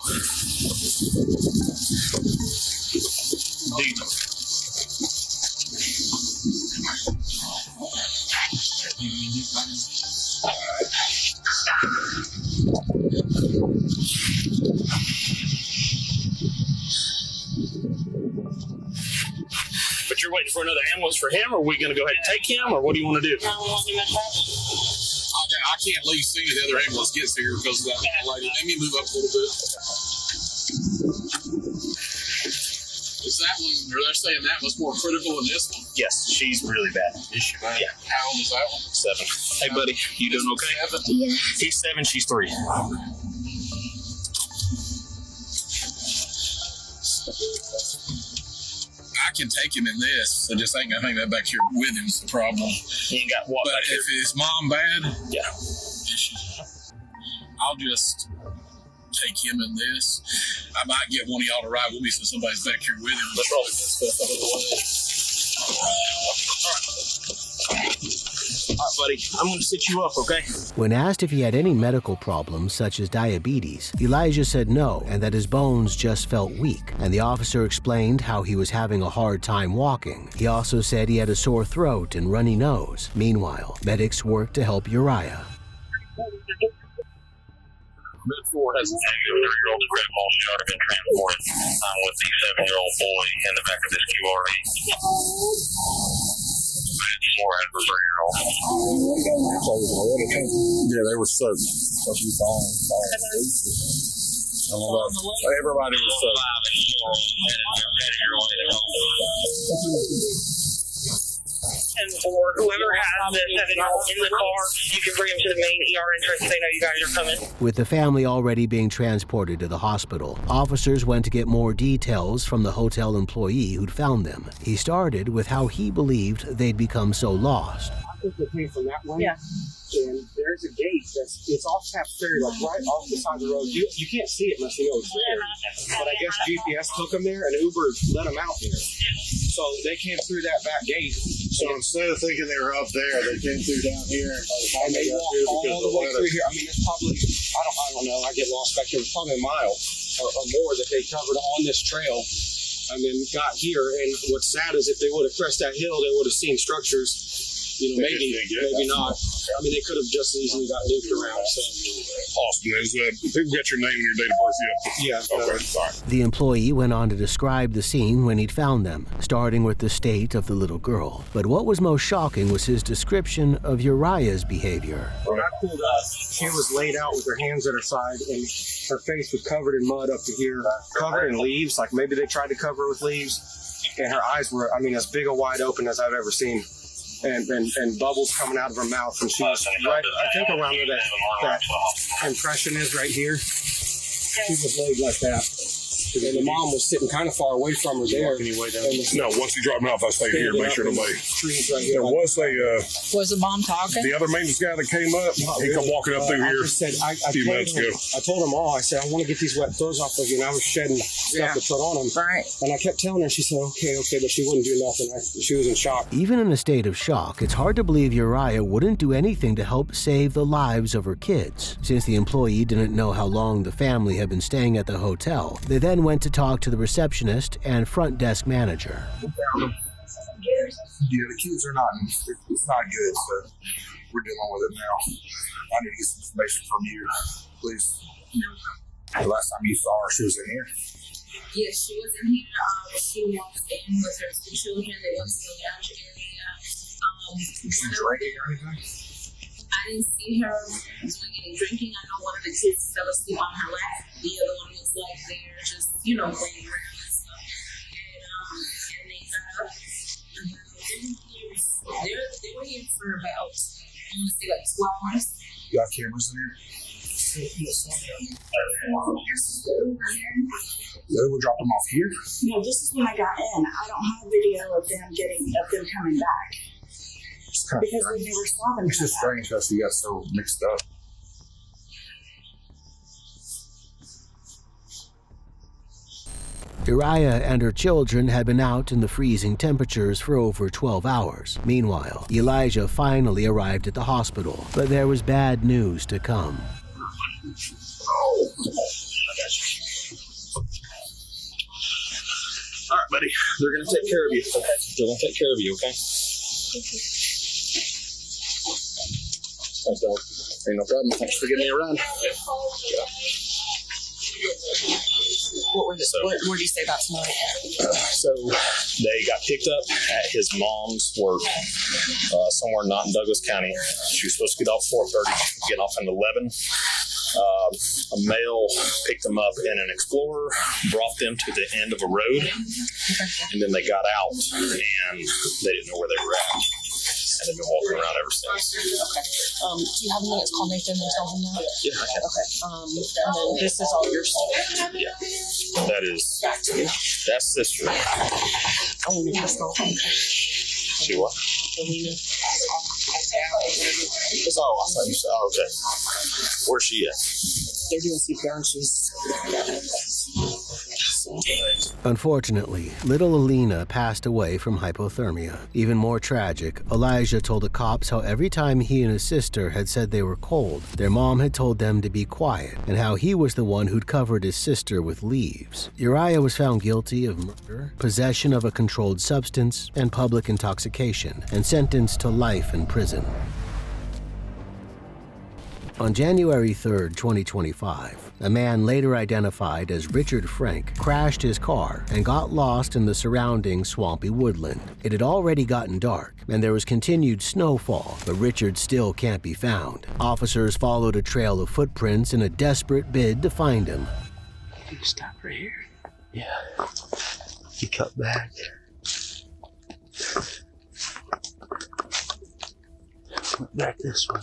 But you're waiting for another ambulance for him, or are we going to go ahead and take him, or what do you want to do? I can't leave soon as the other ambulance gets here because of that lady. Let me move up a little bit. Is that one, or they're saying that was more critical than this one? Yes, she's really bad. Is she bad? Yeah. How old is that one? 7. Hey, buddy, you doing okay? 7? Yeah. He's 7, she's 3. I can take him in this. I just ain't gonna take that back here with him is the problem. He ain't got what but back if here? his mom bad, yeah, I'll just take him in this. I might get one of y'all to ride with me so somebody's back here with him. Let's roll. All right, buddy, I'm going to sit you up, okay? When asked if he had any medical problems, such as diabetes, Elijah said no, and that his bones just felt weak, and the officer explained how he was having a hard time walking. He also said he had a sore throat and runny nose. Meanwhile, medics worked to help Uriah. Mid-4 has a 3-year-old grandma. She's already been transported. I'm with the 7-year-old boy in the back of this QRV. Mid-4 has a 3-year-old. Yeah, they were soaked. Everybody was soaked. And for whoever has the 7-year-old in the car, you can bring him to the main ER entrance. They know you guys are coming. With the family already being transported to the hospital, officers went to get more details from the hotel employee who'd found them. He started with how he believed they'd become so lost. I think they came from that way. Yeah. And there's a gate it's off Taft Ferry, like right off the side of the road. You can't see it unless you know it's there. But I guess GPS took them there and Uber let them out there. So they came through that back gate, So instead of thinking they were up there, they came through down here. And by the time they got here, because all the way weather. through here. I mean, it's probably, I don't know. I get lost back there. It's probably a mile or more that they covered on this trail, and then got here. And what's sad is if they would have crossed that hill, they would have seen structures. You know, maybe not. I mean, they could have just easily got looped around. So. Austin, people got your name and your date of birth yet? Yeah. Okay, sorry. The employee went on to describe the scene when he'd found them, starting with the state of the little girl. But what was most shocking was his description of Uriah's behavior. When I pulled up, she was laid out with her hands at her side, and her face was covered in mud up to here, covered in leaves, like maybe they tried to cover her with leaves. And her eyes were, I mean, as big or wide open as I've ever seen. And bubbles coming out of her mouth, and she was right, I think around where that impression is right here. She was laid like that. And then the mom was sitting kind of far away from her there. No, once you drop me off, I stayed here. Make sure nobody. There was Was the mom talking? the other maintenance guy that came up. He come walking up through here a few minutes ago. I told him all. I said, I want to get these wet clothes off of you, and I was shedding stuff to put on them. Right. And I kept telling her, she said, okay, but she wouldn't do nothing. She was in shock. Even in a state of shock, it's hard to believe Uriah wouldn't do anything to help save the lives of her kids. Since the employee didn't know how long the family had been staying at the hotel, they then went to talk to the receptionist and front desk manager. Yeah, the kids are not, it's not good, so we're dealing with it now. I need to get some information from you, please. The last time you saw her, she was in here. Yes, she was in here. She walked in with her two children. They went to the lounge area. Was she drinking or anything? I didn't see her doing any drinking. I know one of the kids fell asleep on her lap. The other one was like there, just, playing around and stuff. And they got up. They were here for about, I want to say, like 2 hours. You got cameras in here? We'll drop them off here? No, this is when I got in. I don't have video of them coming back. Because we never saw them. It's just strange how she got so mixed up. Uriah and her children had been out in the freezing temperatures for over 12 hours. Meanwhile, Elijah finally arrived at the hospital, but there was bad news to come. All right, buddy. They're going to take care of you, okay? They're going to take care of you, okay? Thanks, dog. Ain't no problem. Thanks for getting me around. What did you say about tonight? So they got picked up at his mom's work somewhere not in Douglas County. She was supposed to get off 4:30, get off at 11. A male picked them up in an Explorer, brought them to the end of a road, and then they got out and they didn't know where they were at. And they've been walking around ever since. Okay. Do you have a minute to call Nathan and tell him that? Yeah, I can. Okay. And then this is all your stuff. Yeah. That's sister. I want to just go home. She what? It's all I thought you said. Oh, okay. Where's she at? They're doing CPR and she's. Unfortunately, little Alina passed away from hypothermia. Even more tragic, Elijah told the cops how every time he and his sister had said they were cold, their mom had told them to be quiet, and how he was the one who'd covered his sister with leaves. Uriah was found guilty of murder, possession of a controlled substance, and public intoxication, and sentenced to life in prison. On January 3, 2025, a man later identified as Richard Frank crashed his car and got lost in the surrounding swampy woodland. It had already gotten dark, and there was continued snowfall, but Richard still can't be found. Officers followed a trail of footprints in a desperate bid to find him. You stop right here. Yeah. You cut back. Went back this way.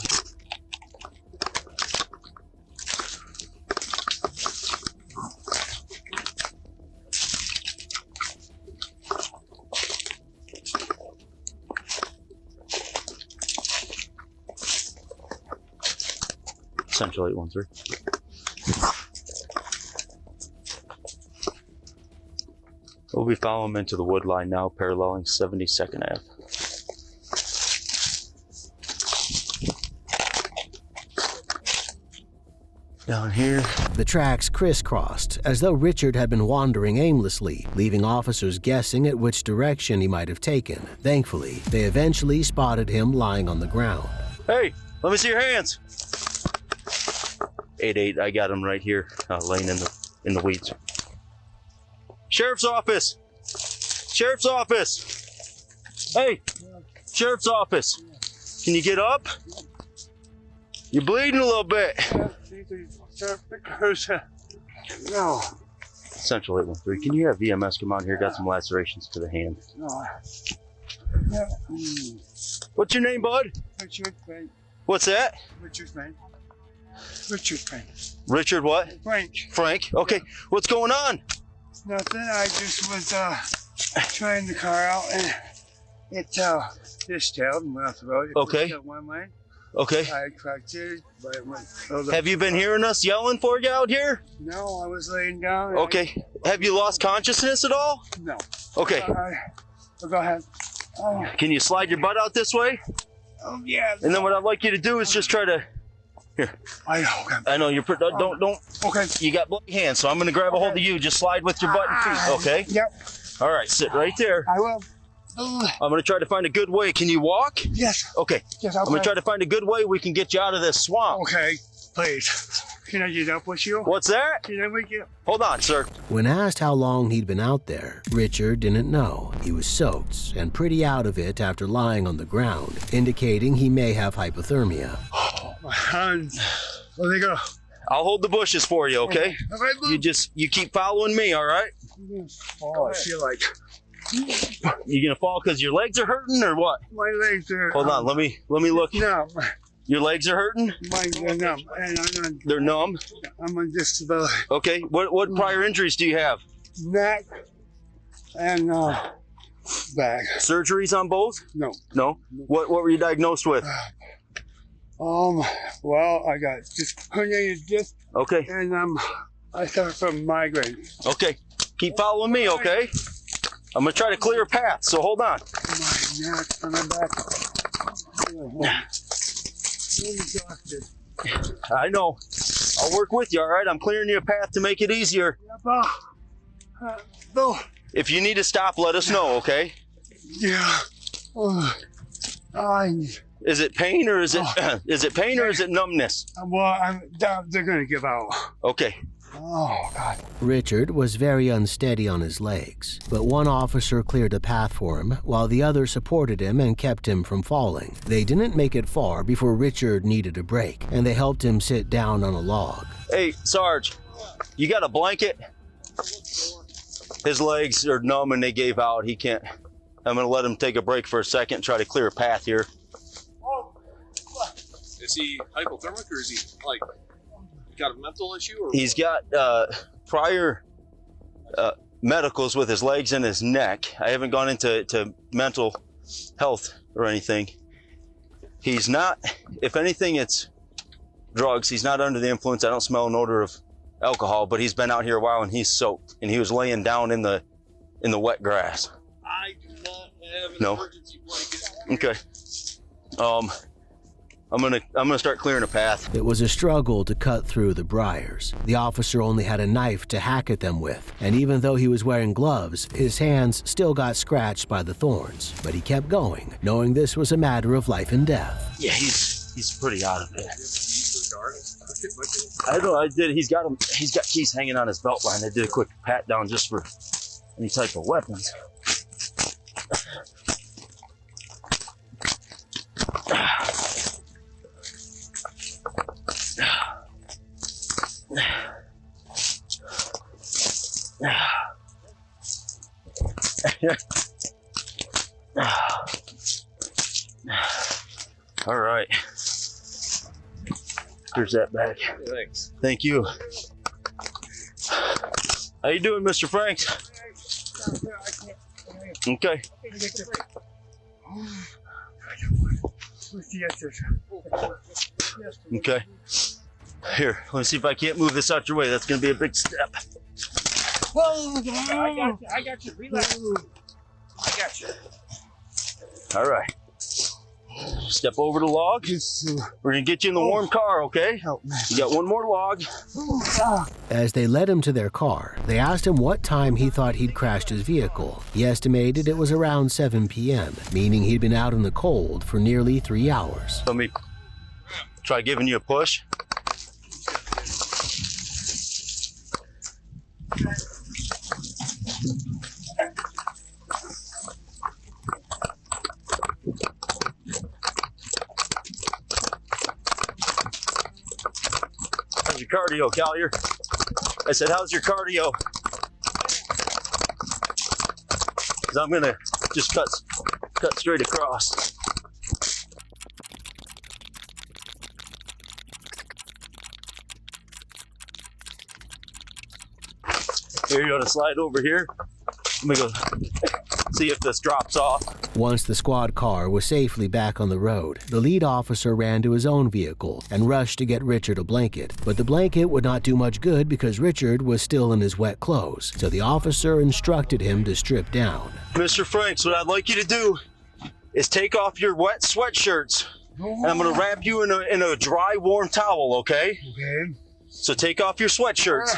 Central 813. We'll be following him into the wood line now, paralleling 72nd Ave. Down here. The tracks crisscrossed, as though Richard had been wandering aimlessly, leaving officers guessing at which direction he might have taken. Thankfully, they eventually spotted him lying on the ground. Hey, let me see your hands. 8-8, I got him right here, laying in the weeds. Sheriff's office! Sheriff's office! Hey, Sheriff's office! Can you get up? You're bleeding a little bit. No. Central 813, can you have VMS come out here? Got some lacerations to the hand. No. Yeah. What's your name, bud? Richard Frank. What's that? Richard Frank. Richard Frank. Richard what? Frank. Frank? Okay. What's going on? Nothing. I just was trying the car out and it fishtailed and went off the road. It Okay. got one lane. Okay. I cracked it, but it went. Have you been hearing us yelling for you out here? No, I was laying down. and Okay. Have you lost consciousness at all? No. Okay. Go ahead. Oh, Can you slide your butt out this way? yeah. And then what I'd like you to do is just try to. Here. I know you're. Don't. Okay. You got bloody hands, so I'm going to grab a hold of you. Just slide with your butt and feet, okay? Yep. All right, sit right there. I will. I'm going to try to find a good way. Can you walk? Yes. Okay. Yes, I'm going to try to find a good way we can get you out of this swamp. Okay, please. Can I get up with you? What's that? Can I wake you up? Hold on, sir. When asked how long he'd been out there, Richard didn't know. He was soaked and pretty out of it after lying on the ground, indicating he may have hypothermia. My hands. Where they go? I'll hold the bushes for you, okay? You keep following me, all right? Oh, I feel like You gonna fall because your legs are hurting or what? my legs are. Hold on, let me look. No, Your legs are hurting? mine are numb, and They're numb. I'm on disability. Okay. What prior injuries do you have? Neck and back. Surgeries on both? No. No. What were you diagnosed with? Well, I got just herniated disc, Okay. and I suffer from migraine. Okay. Keep following me, okay? I'm gonna try to clear a path, so hold on. My neck and my back. I'm exhausted. I know. I'll work with you, all right? I'm clearing you a path to make it easier. If you need to stop, let us know, okay? Yeah. Is it pain or is it pain or is it numbness? Well, they're gonna give out. Okay. Oh God. Richard was very unsteady on his legs, but one officer cleared a path for him while the other supported him and kept him from falling. They didn't make it far before Richard needed a break, and they helped him sit down on a log. Hey, Sarge, you got a blanket? His legs are numb and they gave out. He can't. I'm gonna let him take a break for a second, try to clear a path here. Is he hypothermic or is he like got a mental issue? Or He's got prior medicals with his legs and his neck. I haven't gone into mental health or anything. He's not, if anything, it's drugs. He's not under the influence. I don't smell an odor of alcohol, but he's been out here a while and he's soaked and he was laying down in the wet grass. I do not have an No. emergency blanket. Okay. I'm gonna start clearing a path. It was a struggle to cut through the briars. The officer only had a knife to hack at them with, and even though he was wearing gloves, his hands still got scratched by the thorns. But he kept going, knowing this was a matter of life and death. Yeah, he's pretty out of it. I don't know. I did. He's got keys hanging on his belt line. I did a quick pat down just for any type of weapons. All right. Here's that bag. Thanks. Thank you. How you doing, Mr. Franks? Okay. Okay. Here, let me see if I can't move this out your way. That's going to be a big step. Whoa! I got you. Relax. I got you. All right. Step over the log. We're gonna get you in the warm car, okay? You got one more log. As they led him to their car, they asked him what time he thought he'd crashed his vehicle. He estimated it was around 7 p.m., meaning he'd been out in the cold for nearly 3 hours. Let me try giving you a push. How's your cardio, Collier? I said, how's your cardio? Because I'm gonna just cut straight across. Here, you want to slide over here? Let me go see if this drops off. Once the squad car was safely back on the road, the lead officer ran to his own vehicle and rushed to get Richard a blanket. But the blanket would not do much good because Richard was still in his wet clothes, so the officer instructed him to strip down. Mr. Franks, what I'd like you to do is take off your wet sweatshirts, and I'm going to wrap you in a dry, warm towel, okay? Okay. So take off your sweatshirts.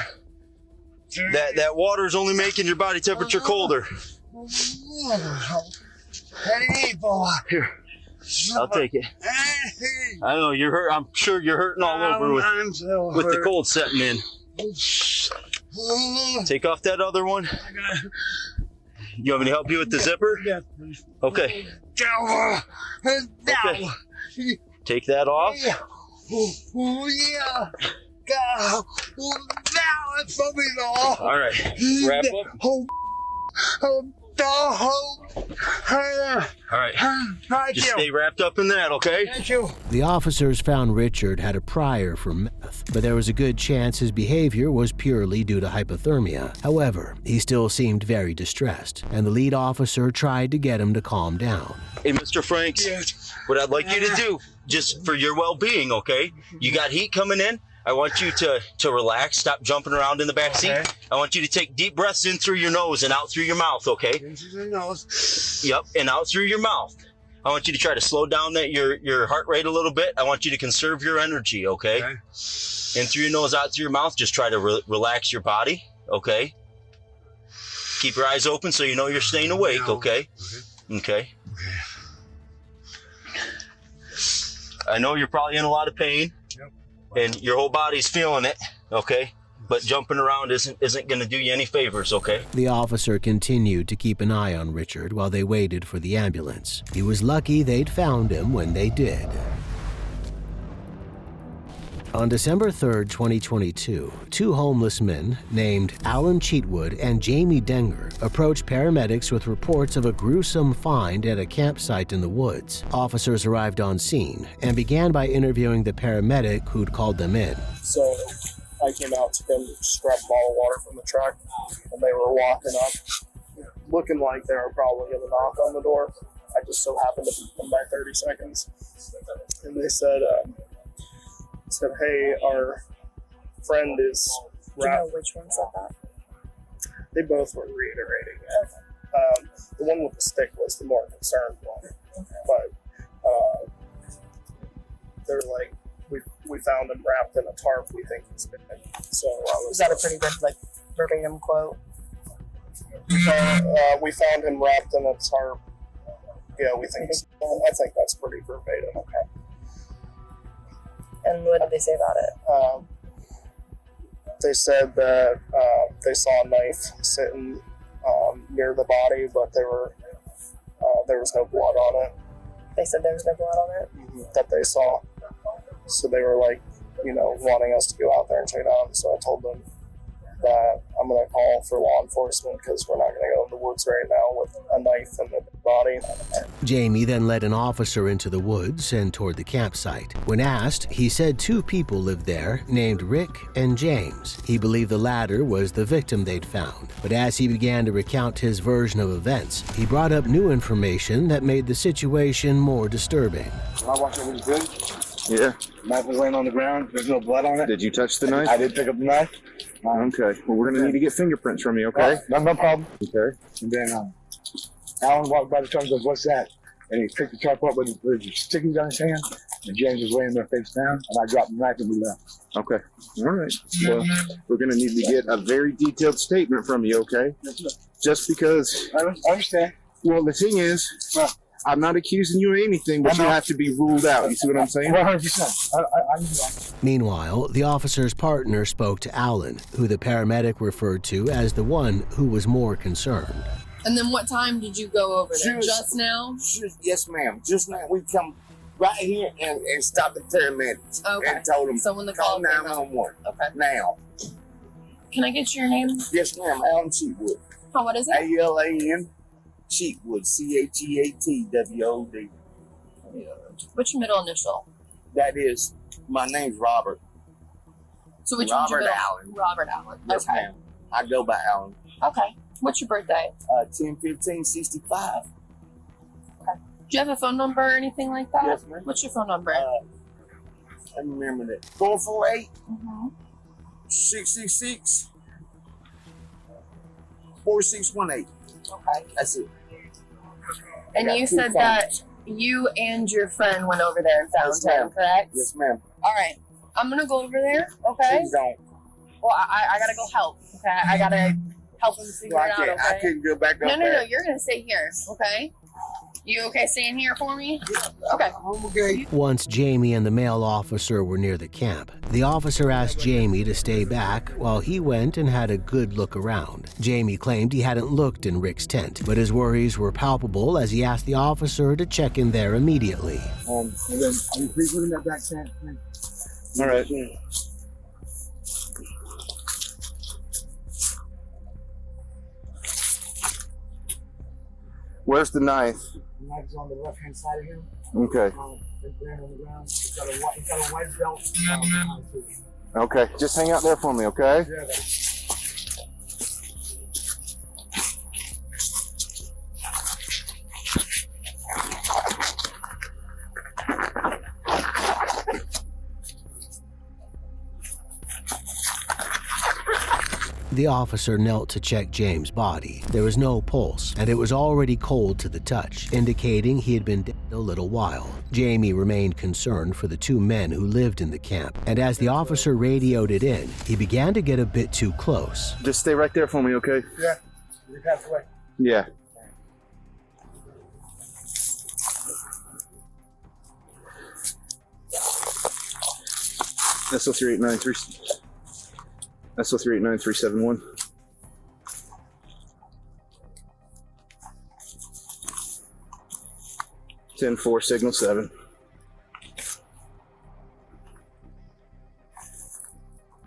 That water is only making your body temperature colder. Here, I'll take it. I know you're hurt. I'm sure you're hurting all over with the cold setting in. Take off that other one. You want me to help you with the zipper? Yeah, please. Okay. Okay. Take that off. All right. Wrap up. All right. Just stay wrapped up in that, okay? Thank you. The officers found Richard had a prior for meth, but there was a good chance his behavior was purely due to hypothermia. However, he still seemed very distressed, and the lead officer tried to get him to calm down. Hey, Mr. Franks, what I'd like you to do, just for your well-being, okay? You got heat coming in. I want you to relax, stop jumping around in the back seat. I want you to take deep breaths in through your nose and out through your mouth, okay? In through the nose. Yep, and out through your mouth. I want you to try to slow down your heart rate a little bit. I want you to conserve your energy, okay? In through your nose, out through your mouth. Just try to relax your body, okay? Keep your eyes open so you know you're staying awake, okay? Okay. I know you're probably in a lot of pain. And your whole body's feeling it, okay? But jumping around isn't going to do you any favors, okay? The officer continued to keep an eye on Richard while they waited for the ambulance. He was lucky they'd found him when they did. On December 3rd, 2022, two homeless men named Alan Cheatwood and Jamie Denger approached paramedics with reports of a gruesome find at a campsite in the woods. Officers arrived on scene and began by interviewing the paramedic who'd called them in. So I came out to them, just grabbed a bottle of water from the truck, and they were walking up, looking like they were probably going to knock on the door. I just so happened to beat them by 30 seconds. And they said, hey, our friend is wrapped. Do you know which one said that? They both were reiterating it. The one with the stick was the more concerned one. But they're like, we found him wrapped in a tarp, we think he's been. So Was that a pretty good, verbatim quote? We found him wrapped in a tarp. Yeah, we think he's. I think that's pretty verbatim. Okay. And what did they say about it? They said that they saw a knife sitting near the body, but there was no blood on it. They said there was no blood on it? That they saw. So they were wanting us to go out there and check it out. So I told them that I'm going to call for law enforcement because we're not going to go in the woods right now with a knife in the body. Jamie then led an officer into the woods and toward the campsite. When asked, he said two people lived there named Rick and James. He believed the latter was the victim they'd found. But as he began to recount his version of events, he brought up new information that made the situation more disturbing. I watched everything good. Yeah. The knife was laying on the ground. There's no blood on it. Did you touch the knife? I did pick up the knife. Okay. Well, we're going to need to get fingerprints from you, okay? No problem. Okay. And then Alan walked by the truck and goes, "What's that?" and he picked the tarp up with his sticky on his hand, and James was laying there face down, and I dropped the knife and we left. Okay. All right. Well, we're going to need to get a very detailed statement from you, okay? Just because... I understand. Well, the thing is, I'm not accusing you of anything, but you have to be ruled out. You see what I'm saying? 100%. Meanwhile, the officer's partner spoke to Alan, who the paramedic referred to as the one who was more concerned. And then what time did you go over there? Just now? Yes, ma'am. Just now we come right here and stop the paramedics and told them so when the call call came 911. Okay. Now. Can I get your name? Yes, ma'am. Alan Cheatwood. Oh, what is it? ALAN Cheatwood. CHEATWOD. What's your middle initial? That is, my name's Robert. So which one's your Robert middle? Allen. Robert Allen. Yes, Okay. ma'am. I go by Alan. Okay. What's your birthday? 10/15/65. Do you have a phone number or anything like that? Yes, ma'am. What's your phone number? I remember that. 448 666 4618. Okay. That's it. And you said that you and your friend went over there and found Yes, him, ma'am. correct? Yes, ma'am. All right. I'm going to go over there, okay? Please don't. Well, I got to go help, okay? I got to help him figure it out, okay? I couldn't go back up No, there. you're going to stay here, okay? You okay staying here for me? Okay. Okay. Once Jamie and the male officer were near the camp, the officer asked Jamie to stay back while he went and had a good look around. Jamie claimed he hadn't looked in Rick's tent, but his worries were palpable as he asked the officer to check in there immediately. And then, please look in that back tent. All right. Where's the knife? The knife is on the left-hand side of him. Okay. Right there on the ground. He's got a white belt. Okay. Just hang out there for me, okay? Yeah, The officer knelt to check James' body. There was no pulse, and it was already cold to the touch, indicating he had been dead a little while. Jamie remained concerned for the two men who lived in the camp, and as the officer radioed it in, he began to get a bit too close. Just stay right there for me, okay? Yeah. You passed away. Yeah. SO38936. SO38931. (10-4) signal 7.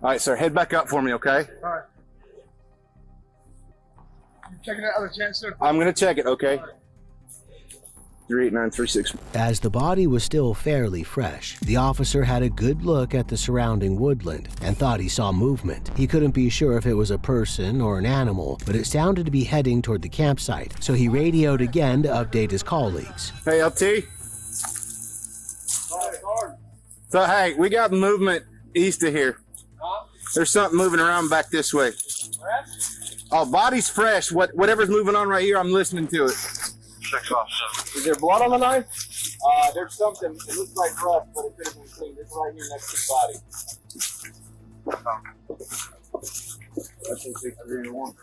All right, sir. Head back up for me, okay? All right. You checking that other tent, sir? I'm gonna check it, okay? 38936. As the body was still fairly fresh, the officer had a good look at the surrounding woodland and thought he saw movement. He couldn't be sure if it was a person or an animal, but it sounded to be heading toward the campsite, so he radioed again to update his colleagues. Hey, LT. So, hey, we got movement east of here. There's something moving around back this way. Oh, body's fresh. Whatever's moving on right here, I'm listening to it. Is there blood on the knife? There's something. It looks like rust, but it could have been cleaned. It's right here next to the body. That's in 631.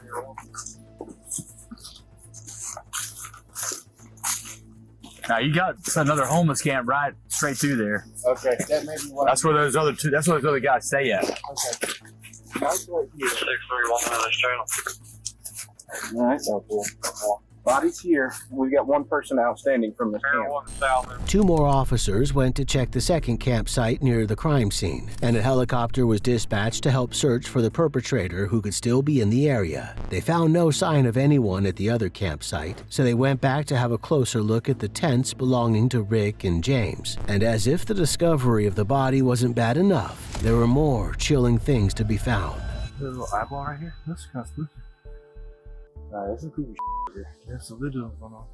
Now you got another homeless camp right straight through there. Okay, that may be what. That's where those other two. That's where those other guys stay at. Okay. Nice right here. 631 on this channel. All right, so cool. Body's here. We've got one person outstanding from this camp. Two more officers went to check the second campsite near the crime scene, and a helicopter was dispatched to help search for the perpetrator who could still be in the area. They found no sign of anyone at the other campsite, so they went back to have a closer look at the tents belonging to Rick and James. And as if the discovery of the body wasn't bad enough, there were more chilling things to be found. There's a little eyeball right here. That's kind of spooky. This is creepy here. There's a little going on.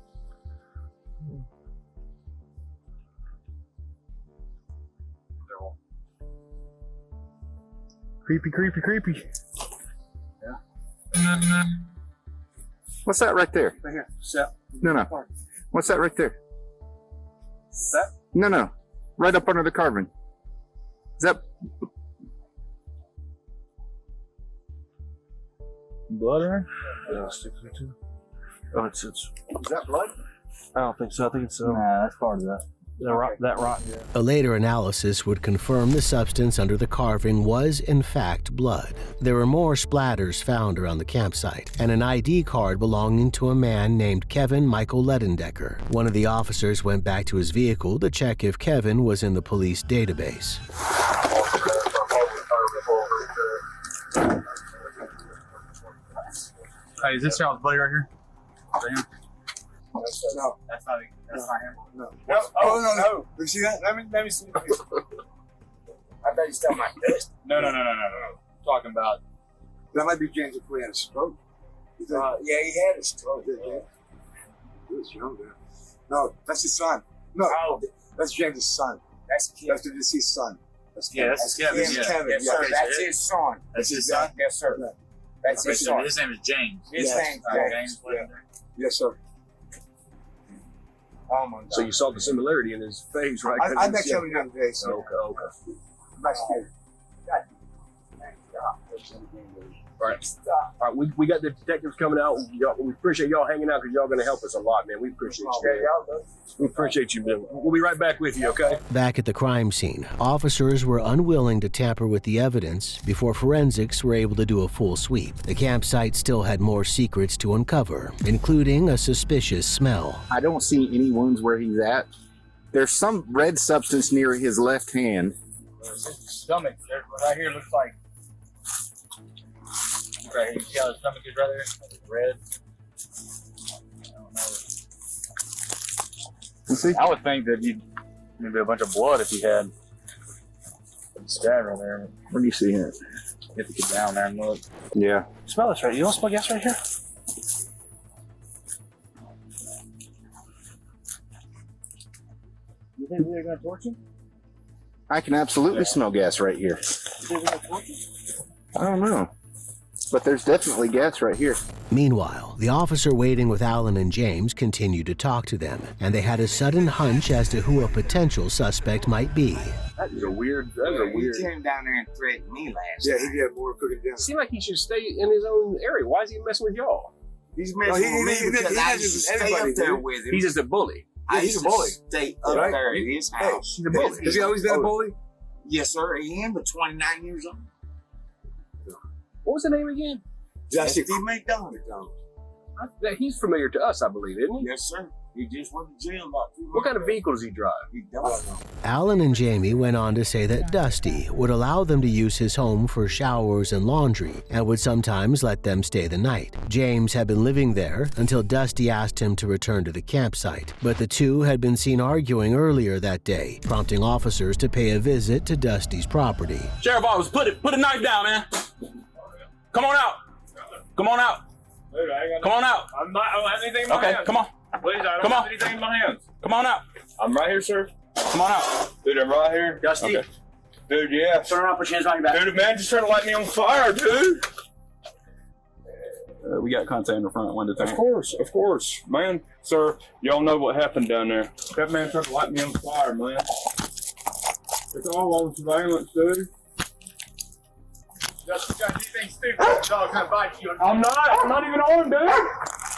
Creepy, creepy, creepy. What's that right there? Right here. So, No. What's that right there? That? No. Right up under the carving. Is that blood in there? Yeah, 62. Oh, it's. Is that blood? I don't think so. I think it's. Nah, that's part of that. That rotten. Yeah. A later analysis would confirm the substance under the carving was, in fact, blood. There were more splatters found around the campsite, and an ID card belonging to a man named Kevin Michael Ledendecker. One of the officers went back to his vehicle to check if Kevin was in the police database. Hey, is this y'all's buddy right here? Damn. No, that's not him. No. No. You see that? Let me see. I thought you still my fist. No. Talking about. That might be James if we had a stroke. Yeah, he had a stroke. He was younger. No, that's his son. No, that's James' son. That's Kevin. That's the deceased son. That's Kevin. That's Kevin. Yes, sir. That's his son. That's his son? Yes, sir. That's his son. His name is James. His name's James. Yes, sir. Oh my God. So you saw the similarity in his face, right? I met Kevin the other day. So. Okay. Nice to meet you. All right. We got the detectives coming out. We appreciate y'all hanging out because y'all going to help us a lot, man. We appreciate you. We appreciate you, man. We'll be right back with you, okay? Back at the crime scene, officers were unwilling to tamper with the evidence before forensics were able to do a full sweep. The campsite still had more secrets to uncover, including a suspicious smell. I don't see any wounds where he's at. There's some red substance near his left hand. His stomach right here looks like. Right here, you see how his stomach is right there? It's red. I don't know. I would think that you'd maybe a bunch of blood if you had stab right there. Where do you see it? You have to get down there and look. Yeah. Smell this right. You don't smell gas right here? You think they're gonna torch him? I can absolutely smell gas right here. You think they're gonna torch him? I don't know. But there's definitely gas right here. Meanwhile, the officer waiting with Alan and James continued to talk to them, and they had a sudden hunch as to who a potential suspect might be. That is a weird. He came down there and threatened me last Yeah, time. he had more cooking down. Seems like he should stay in his own area. Why is he messing with y'all? He's messing with me because I used to stay up there with him. He's just a bully. He's a bully. Stay up there at his house. He's a bully. Has he always been a bully? Yes, sir. He am, but 29 years old. What was the name again? Jesse McDonald. He's familiar to us, I believe, isn't he? Yes, sir. He just went to jail about 2 months. What kind of vehicle does he drive? He does. Alan and Jamie went on to say that Dusty would allow them to use his home for showers and laundry and would sometimes let them stay the night. James had been living there until Dusty asked him to return to the campsite, but the two had been seen arguing earlier that day, prompting officers to pay a visit to Dusty's property. Sheriff Office, put a knife down, man. Come on out. Come on out. Dude, I ain't got Come on out. I don't have anything in my hands. Okay, come on. Please, I don't Come have on. anything in my hands. Come on out. I'm right here, sir. Come on out. Dude, I'm right here. Dusty. Okay. Dude, yeah. Turn around, put your hands on your back. Dude, man, just trying to light me on fire, dude. We got contact in the front window. Of course. Man, sir, y'all know what happened down there. That man tried to light me on fire, man. It's all on surveillance, dude. Just because you think stupid, dog gonna bite you. I'm not even armed, dude.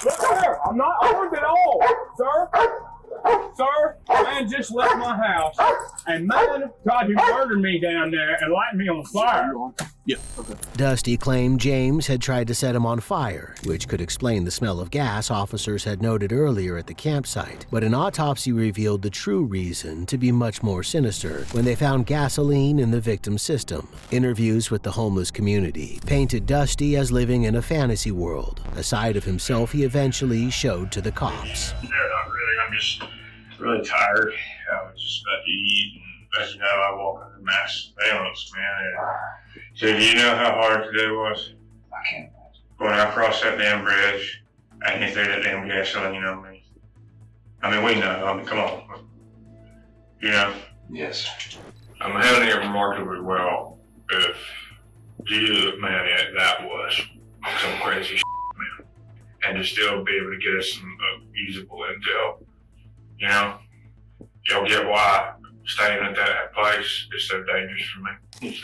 Look there, I'm not armed at all, sir, man just left my house, and man tried to murder me down there and light me on fire. Yeah, okay. Dusty claimed James had tried to set him on fire, which could explain the smell of gas officers had noted earlier at the campsite. But an autopsy revealed the true reason to be much more sinister when they found gasoline in the victim's system. Interviews with the homeless community painted Dusty as living in a fantasy world, a side of himself he eventually showed to the cops. No, not really. I'm just really tired. I was just about to eat, and as you know, I walk under mass surveillance, man. So do you know how hard today was? I can't. Going across that damn bridge, I can't throw that damn gasoline on me. I mean, we know. I mean, come on. You know? Yes. I'm handling it remarkably well. If you, man, that was some crazy shit, man. And to still be able to get us some usable intel, you know? you'll get why staying at that place is so dangerous for me.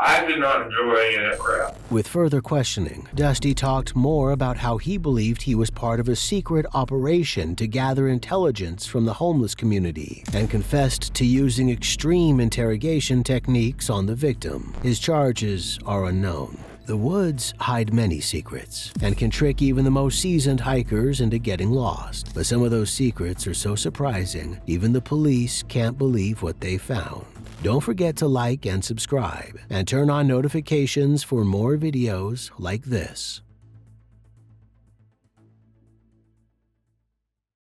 I did not enjoy any of that crap. With further questioning, Dusty talked more about how he believed he was part of a secret operation to gather intelligence from the homeless community and confessed to using extreme interrogation techniques on the victim. His charges are unknown. The woods hide many secrets and can trick even the most seasoned hikers into getting lost. But some of those secrets are so surprising, even the police can't believe what they found. Don't forget to like and subscribe, and turn on notifications for more videos like this.